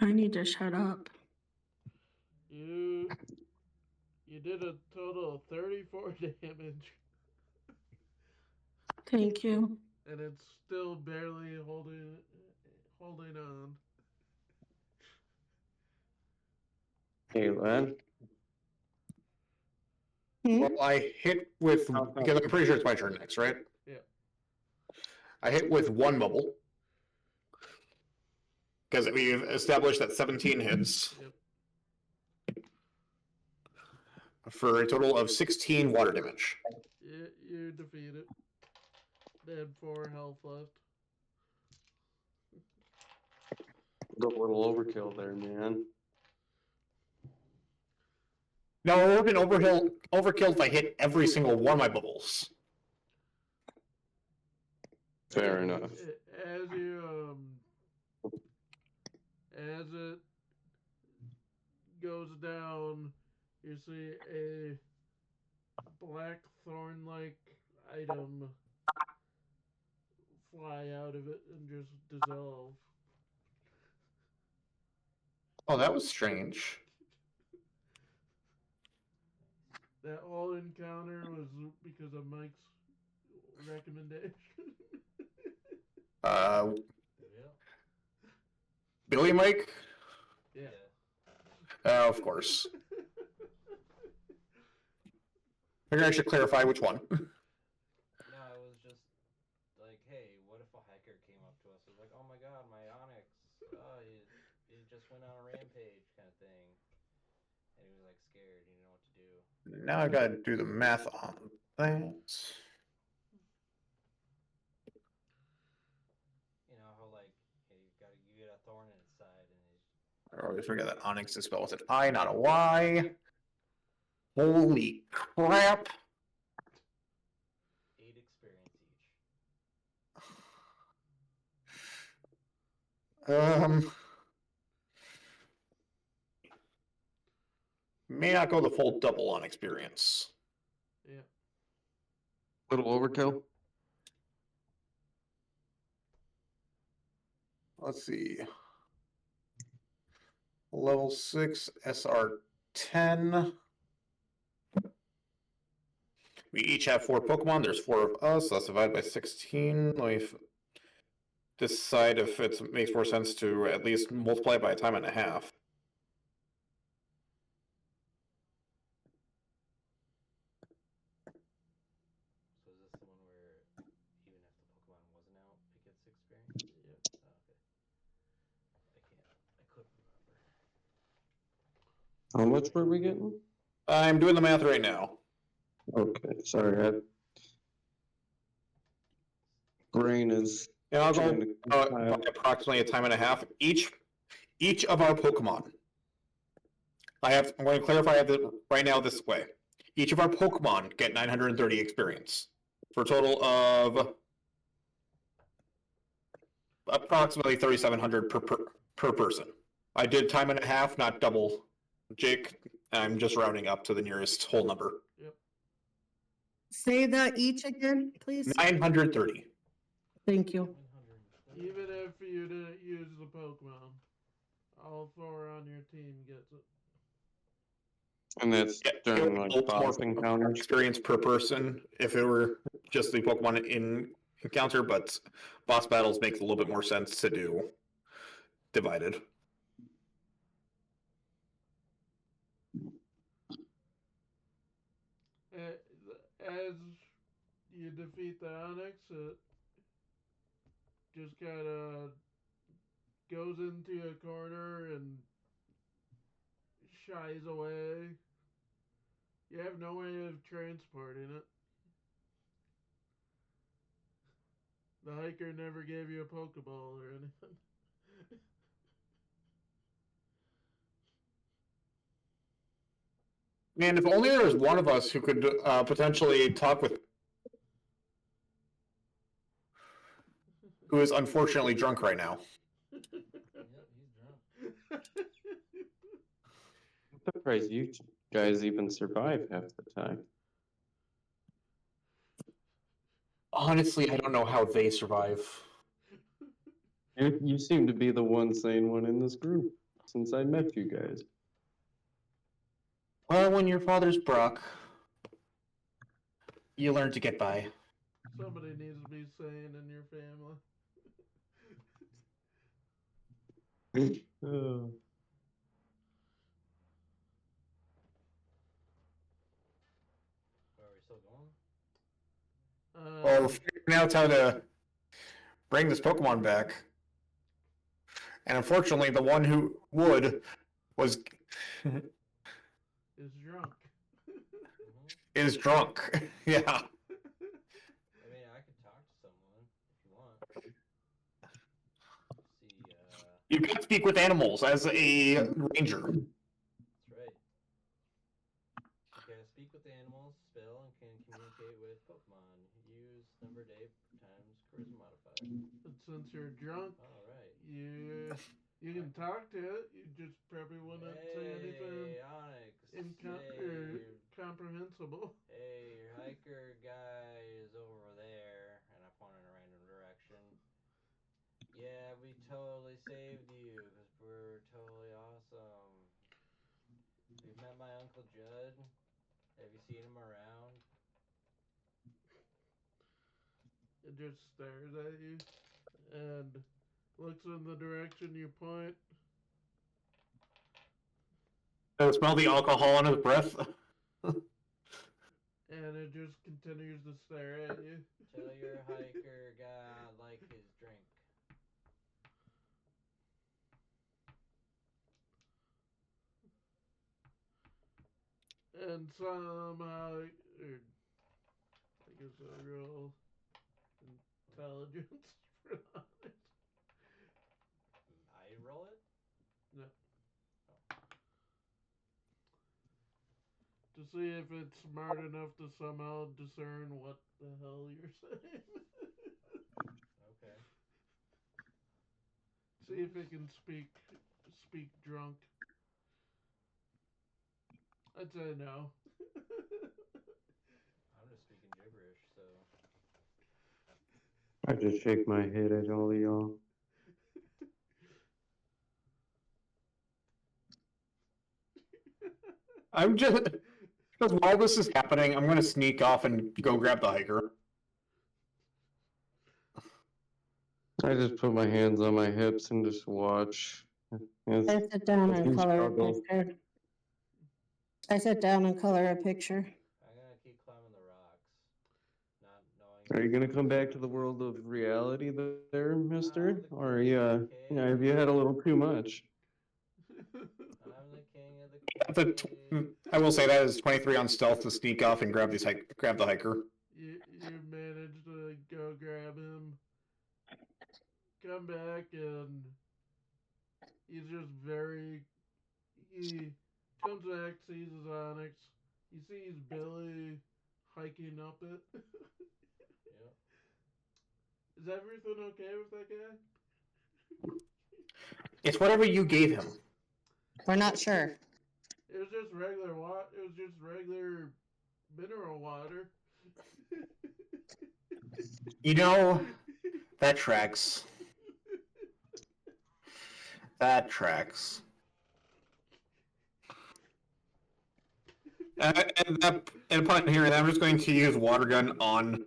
I need to shut up. You did a total of 34 damage, Thank you. and it's still barely holding on. Hey, lad. Hmm? Well, I hit with because I'm pretty sure it's my turn next, right? Yeah. I hit with one bubble because we've established that 17 hits Yep. for a total of 16 water damage. You defeat it. They had 4 health left. The little overkill there, man. No, it would have been overkill if I hit every single one of my bubbles. Fair enough. As you as it goes down, you see a black thorn-like item fly out of it and just dissolve. Oh, that was strange. That whole encounter was because of Mike's recommendation. Uh, Yeah. Billy Mike? Yeah. Of course. Maybe I should clarify which one. No, I was just like, hey, what if a hiker came up to us and was like, oh my god, my Onyx, he just went on a rampage kind of thing. And he was like scared, he didn't know what to do. Now I gotta do the math on things. You know how like you get a thorn in its side and he's I always forget that Onyx is spelled with an I, not a Y. Holy crap. 8 experience each. May not go the full double on experience. Yeah. Little overkill. Let's see. Level 6 SR10. We each have 4 Pokemon. There's 4 of us. That's divided by 16. Let me decide if it makes more sense to at least multiply by a time and a half. So is this the one where even if the Pokemon wasn't out, it gets experience? Yep. Oh, okay. I couldn't remember. How much were we getting? I'm doing the math right now. Okay, sorry. Brain is. And I'll trying go to by compile. approximately a time and a half. Each of our Pokemon. I'm going to clarify it right now this way. Each of our Pokemon get 930 experience for a total of approximately 3,700 per person. I did time and a half, not double. Jake, I'm just rounding up to the nearest whole number. Yep. Say that each again, please. 930. Thank you. 130. Even if you didn't use the Pokemon, all 4 on your team gets it. And that's Yeah, during it like will more boss encounters. experience per person if it were just the Pokemon in encounter, but boss battles makes a little bit more sense to do divided. As you defeat the Onyx, it just kind of goes into a corner and shies away. You have no way of transporting it. The hiker never gave you a Pokeball or anything. Man, if only there was one of us who could potentially talk with. Who is unfortunately drunk right now. Yep, he's drunk. I'm surprised you guys even survive half the time. Honestly, I don't know how they survive. You seem to be the one sane one in this group since I met you guys. Well, when your father's Brock, you learn to get by. Somebody needs to be sane in your family. Oh. Are we still going? Well, we're figuring out how to bring this Pokemon back. And unfortunately, the one who would was is drunk. is drunk. Yeah. I mean, I could talk to someone if you want. See, You can speak with animals as a ranger. that's right. You can speak with animals, spell, and can communicate with Pokemon. Use number, day, times charisma modifier. But since you're drunk, All right. you can talk to it. You just probably wouldn't say anything Hey, Onyx. comprehensible. Hey, your hiker guy is over there, and I point in a random direction. Yeah, we totally saved you because we're totally awesome. You've met my Uncle Judd. Have you seen him around? It just stares at you and looks in the direction you point. Smell the alcohol on his breath. And it just continues to stare at you. Tell your hiker guy I like his drink. And somehow, I guess a real intelligence for honest. I roll it? No. To see if it's smart enough to somehow discern what the hell you're saying. Okay. See if it can speak drunk. I'd say no. I'm just speaking gibberish, so. I just shake my head at all of y'all. I'm just because while this is happening, I'm going to sneak off and go grab the hiker. I just put my hands on my hips and just watch. I sit down as and he color a struggles. picture. I sit down and color a picture. I'm gonna keep climbing the rocks. Not knowing. Are you gonna come back to the world of reality there, mister? I'm the Or king of the have you had a little too much? I'm the king of the cave. I will say that is 23 on stealth to sneak off and grab the hiker. You manage to go grab him, come back, and he's just very. He comes back, sees his Onyx. He sees Billy hiking up it. Yep. Is everything okay with that guy? It's whatever you gave him. We're not sure. It was just regular water. It was just regular mineral water. You know, that tracks. That tracks. And upon hearing that, I'm just going to use water gun on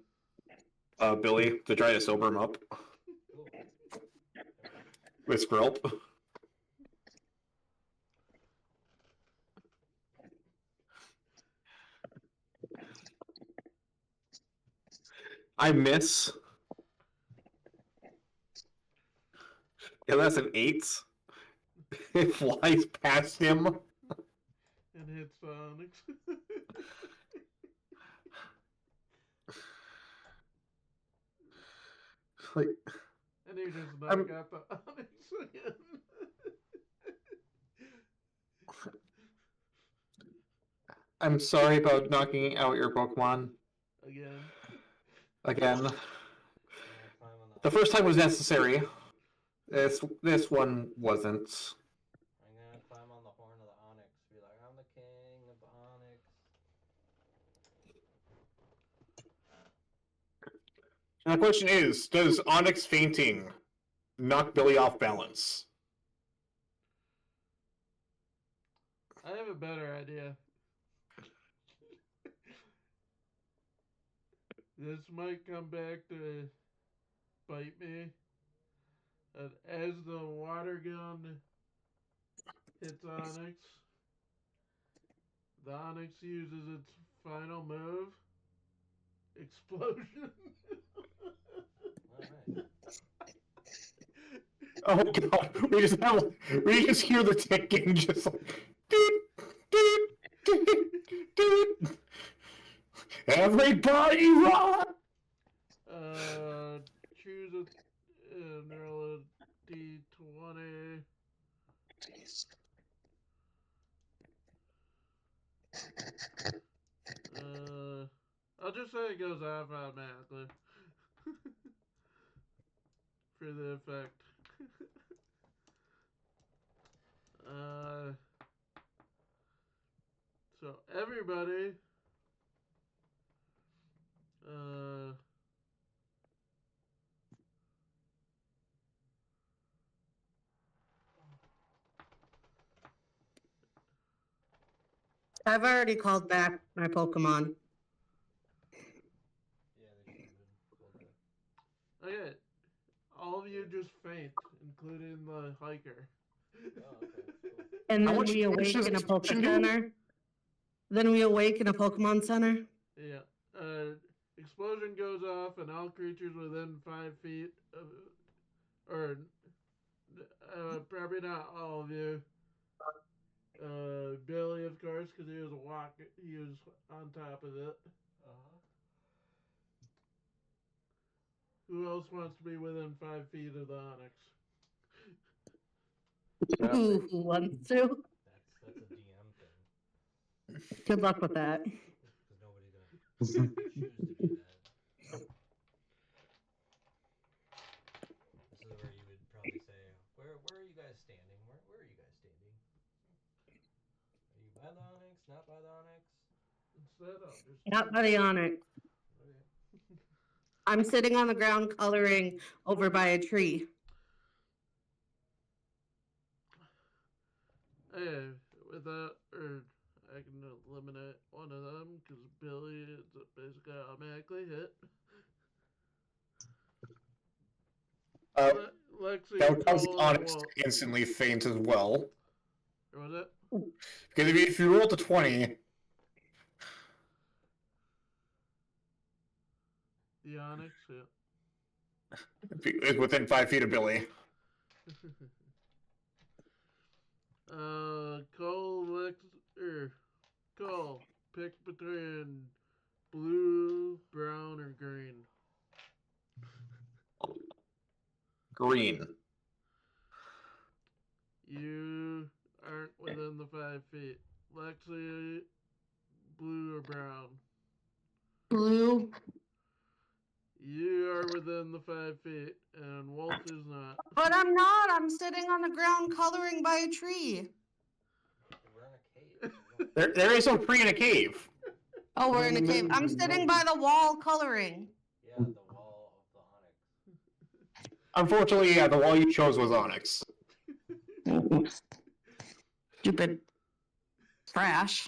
Billy to try to sober him up Cool. with Squirrel. I miss. Yeah, that's an 8. It flies past him. And hits the Onyx. Like, And you just knock I'm- out the Onyx again. I'm sorry about knocking out your Pokemon Again. again. I'm gonna climb on The first time was necessary. This one wasn't. I'm gonna climb on the horn of the Onyx. Be like, I'm the king of the Onyx. And the question is, does Onyx fainting knock Billy off balance? I have a better idea. This might come back to bite me. As the water gun hits Onyx, the Onyx uses its final move. Explosion. Oh, nice. Oh god, we just hear the ticking, just like doot, doot, doot, doot. Everybody run! Choose and roll a d20. I'll just say it goes off automatically for the effect. So everybody, I've already called back my Pokemon. Yeah, they should have been pulled out. okay, all of you just faint, including the hiker. Oh, okay, cool. And How then much we damage awake does in a explosion Poke do? Center. Then we awake in a Pokemon Center. Yeah. Explosion goes off, and all creatures within 5 feet of, or probably not all of you. Billy, of course, because he was on top of it. Uh-huh. Who else wants to be within 5 feet of the Onyx? Who wants to? That's a DM thing. Good luck with that. Because nobody's gonna choose to do that. This is where you would probably say, where are you guys standing? Where are you guys standing? Are you by the Onyx? Not by the Onyx? Instead, I'll just Not by the Onyx. Okay. I'm sitting on the ground coloring over by a tree. Hey, with that, or I can eliminate one of them because Billy is basically automatically hit. Lexi, That caused Cole, Onyx Walt. to instantly faint as well. Or was it? Because if you roll to 20, The Onyx, yeah. it's within 5 feet of Billy. Cole, pick between blue, brown, or green. Green. You aren't within the 5 feet. Lexi, blue or brown? Blue. You are within the 5 feet, and Wolf is not. But I'm not. I'm sitting on the ground coloring by a tree. We're in a cave. There is no tree in a cave. Oh, we're in a cave. I'm sitting by the wall coloring. Yeah, the wall of the Onyx. Unfortunately, yeah, the wall you chose was Onyx. Stupid trash.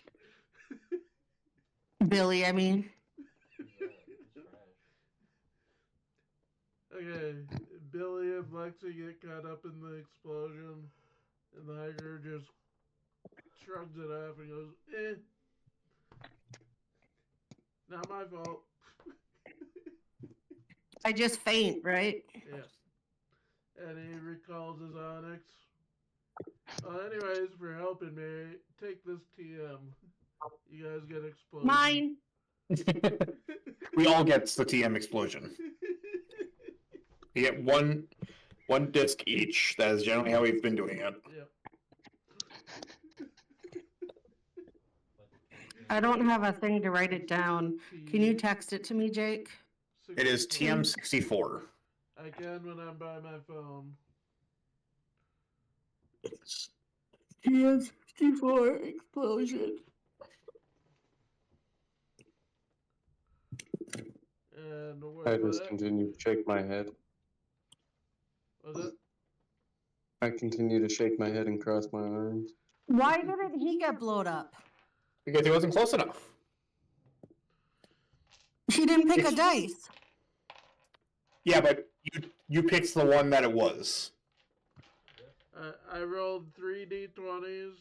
Billy, I mean. It's trash. Okay, Billy and Lexi get caught up in the explosion, and the hiker just shrugs it off and goes, eh. Not my fault. I just faint, right? Yeah. And he recalls his Onyx. Well, anyways, for helping me, take this TM. You guys get exploded. Mine. We all get the TM explosion. You get one disc each. That is generally how we've been doing it. Yep. I don't have a thing to write it down. Can you text it to me, Jake? It is 64. TM64. I can when I'm by my phone. TM64 explosion. And I just continue to shake my head. Was it? I continue to shake my head and cross my arms. Why didn't he get blowed up? Because he wasn't close enough. He didn't pick a dice. Yeah, but you picked the one that it was. I rolled 3 d20s.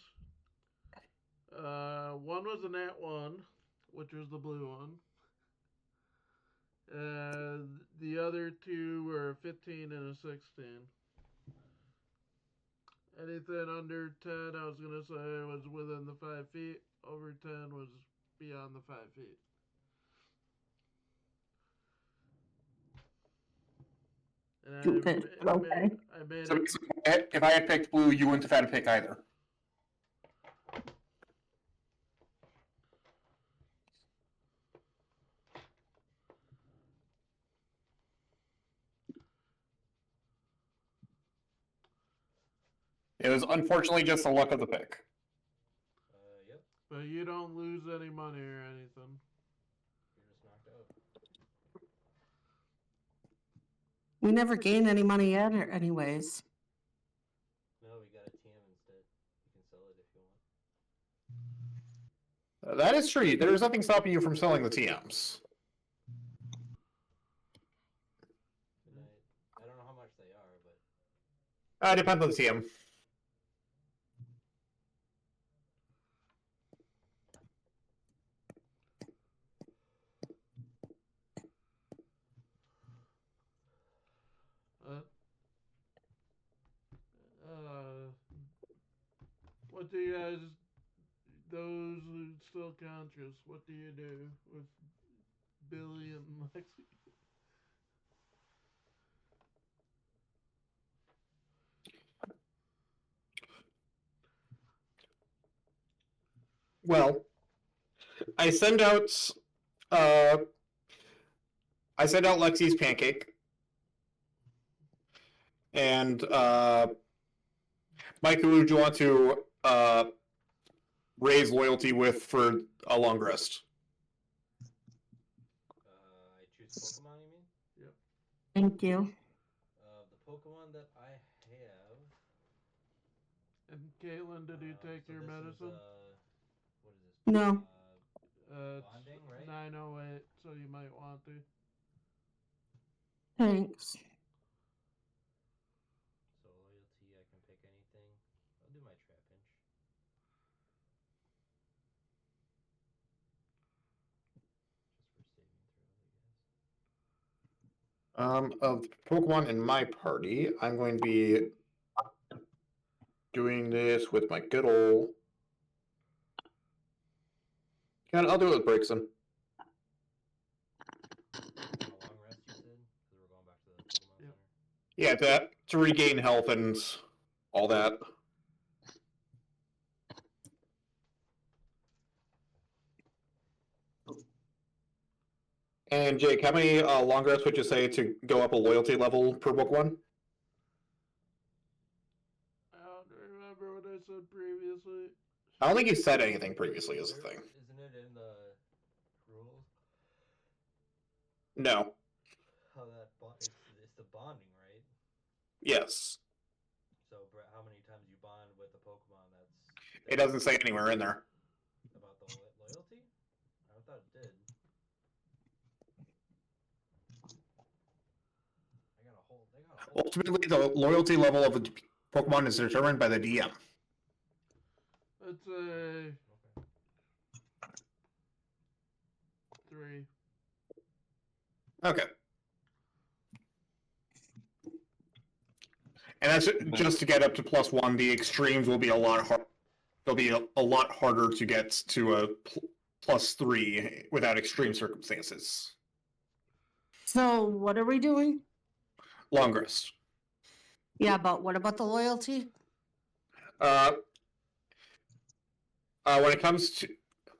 One was a nat 1, which was the blue one. The other 2 were a 15 and a 16. Anything under 10, I was going to say, was within the 5 feet. Over 10 was beyond the 5 feet. And I made So it. if I had picked blue, you wouldn't have had to pick either. It was unfortunately just the luck of the pick. Yep. But you don't lose any money or anything. You're just knocked out. We never gain any money yet, anyways. No, we got a TM instead. You can sell it if you want. That is true. There is nothing stopping you from selling the TMs. I don't know how much they are, but... Depends on the TM. What do you guys, those who still conscious, what do you do with Billy and Lexi? Well, I send out Lexi's pancake, and Mike, who would you want to raise loyalty with for a long rest? I choose Pokemon, you mean? Yep. Thank you. The Pokemon that I have... And Caitlin, did you take your medicine? What is this? No. Bonding, right? 908, so you might want to. Thanks. So loyalty, I can pick anything. I'll do my trap pinch. Just for saving throw, I guess. Of Pokemon in my party, I'm going to be doing this with my good old... I'll do it with Brixton. A long rest, you said? Because we're going back to the Pokemon Center. Yeah, to regain health and all that. And Jake, how many long rests would you say to go up a loyalty level per Pokemon? I don't remember what I said previously. I don't think you said anything previously is the thing. Isn't it in the rules? No. How that it's the bonding, right? Yes. So Brett, how many times you bond with a Pokemon? It doesn't say anywhere in there. About the loyalty? I thought it did. Ultimately, the loyalty level of a Pokemon is determined by the DM. It's a 3. Okay. And that's just to get up to +1. The extremes will be a lot hard. They'll be a lot harder to get to a +3 without extreme circumstances. So what are we doing? long rest. Yeah, but what about the loyalty? When it comes to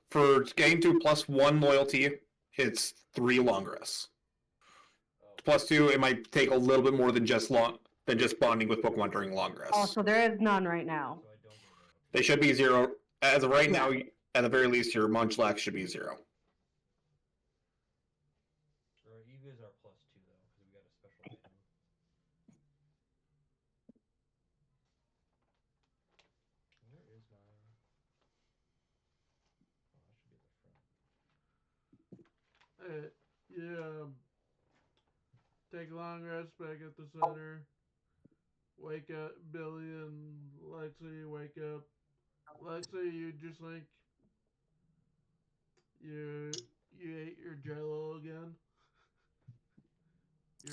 for getting to +1 loyalty, it's 3 long rests. Oh, +2, it might take a little bit more than just bonding with Pokemon during long rests. Oh, so there is none right now. so I don't get loyalty. They should be 0 as of right Yeah. now. At the very least, your Munchlax should be 0. Or Eevees are +2 though, because we got a special item. Where is my? Oh, that should be at the front. Yeah. Take a long rest back at the center. Wake up, Billy and Lexi. Wake up, Lexi. You just like you ate your Jello again.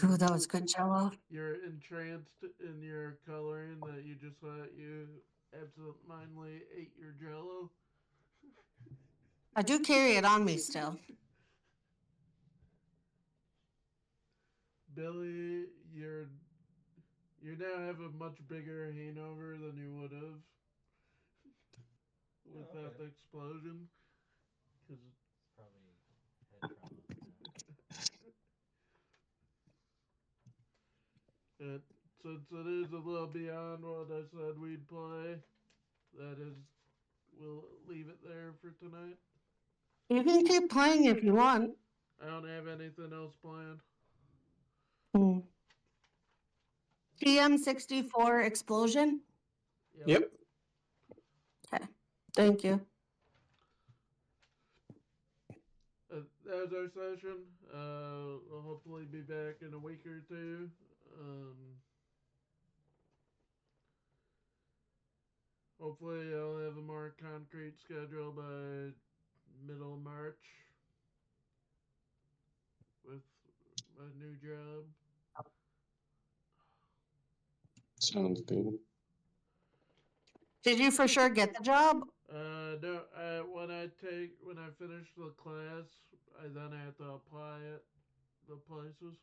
Ooh, that was good, Jello. You're entranced in your coloring that you just thought you absentmindedly ate your Jello. I do carry it on me still. Billy, you now have a much bigger hangover than you would have without okay. the explosion. Cause It's probably head trauma. it, since it is a little beyond what I said we'd play, that is, we'll leave it there for tonight. You can keep playing if you want. I don't have anything else planned. Hmm. TM64 explosion. Yep. Okay, thank you. That was our session. We'll hopefully be back in a week or two. Hopefully, I'll have a more concrete schedule by middle March with my new job. Sounds good. Did you for sure get the job? No, when I finish the class, I then have to apply at the places.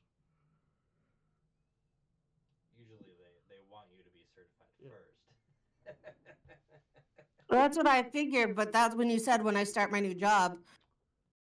Usually they want you to be certified Yeah. first. Well, that's what I figured, but that's when you said when I start my new job.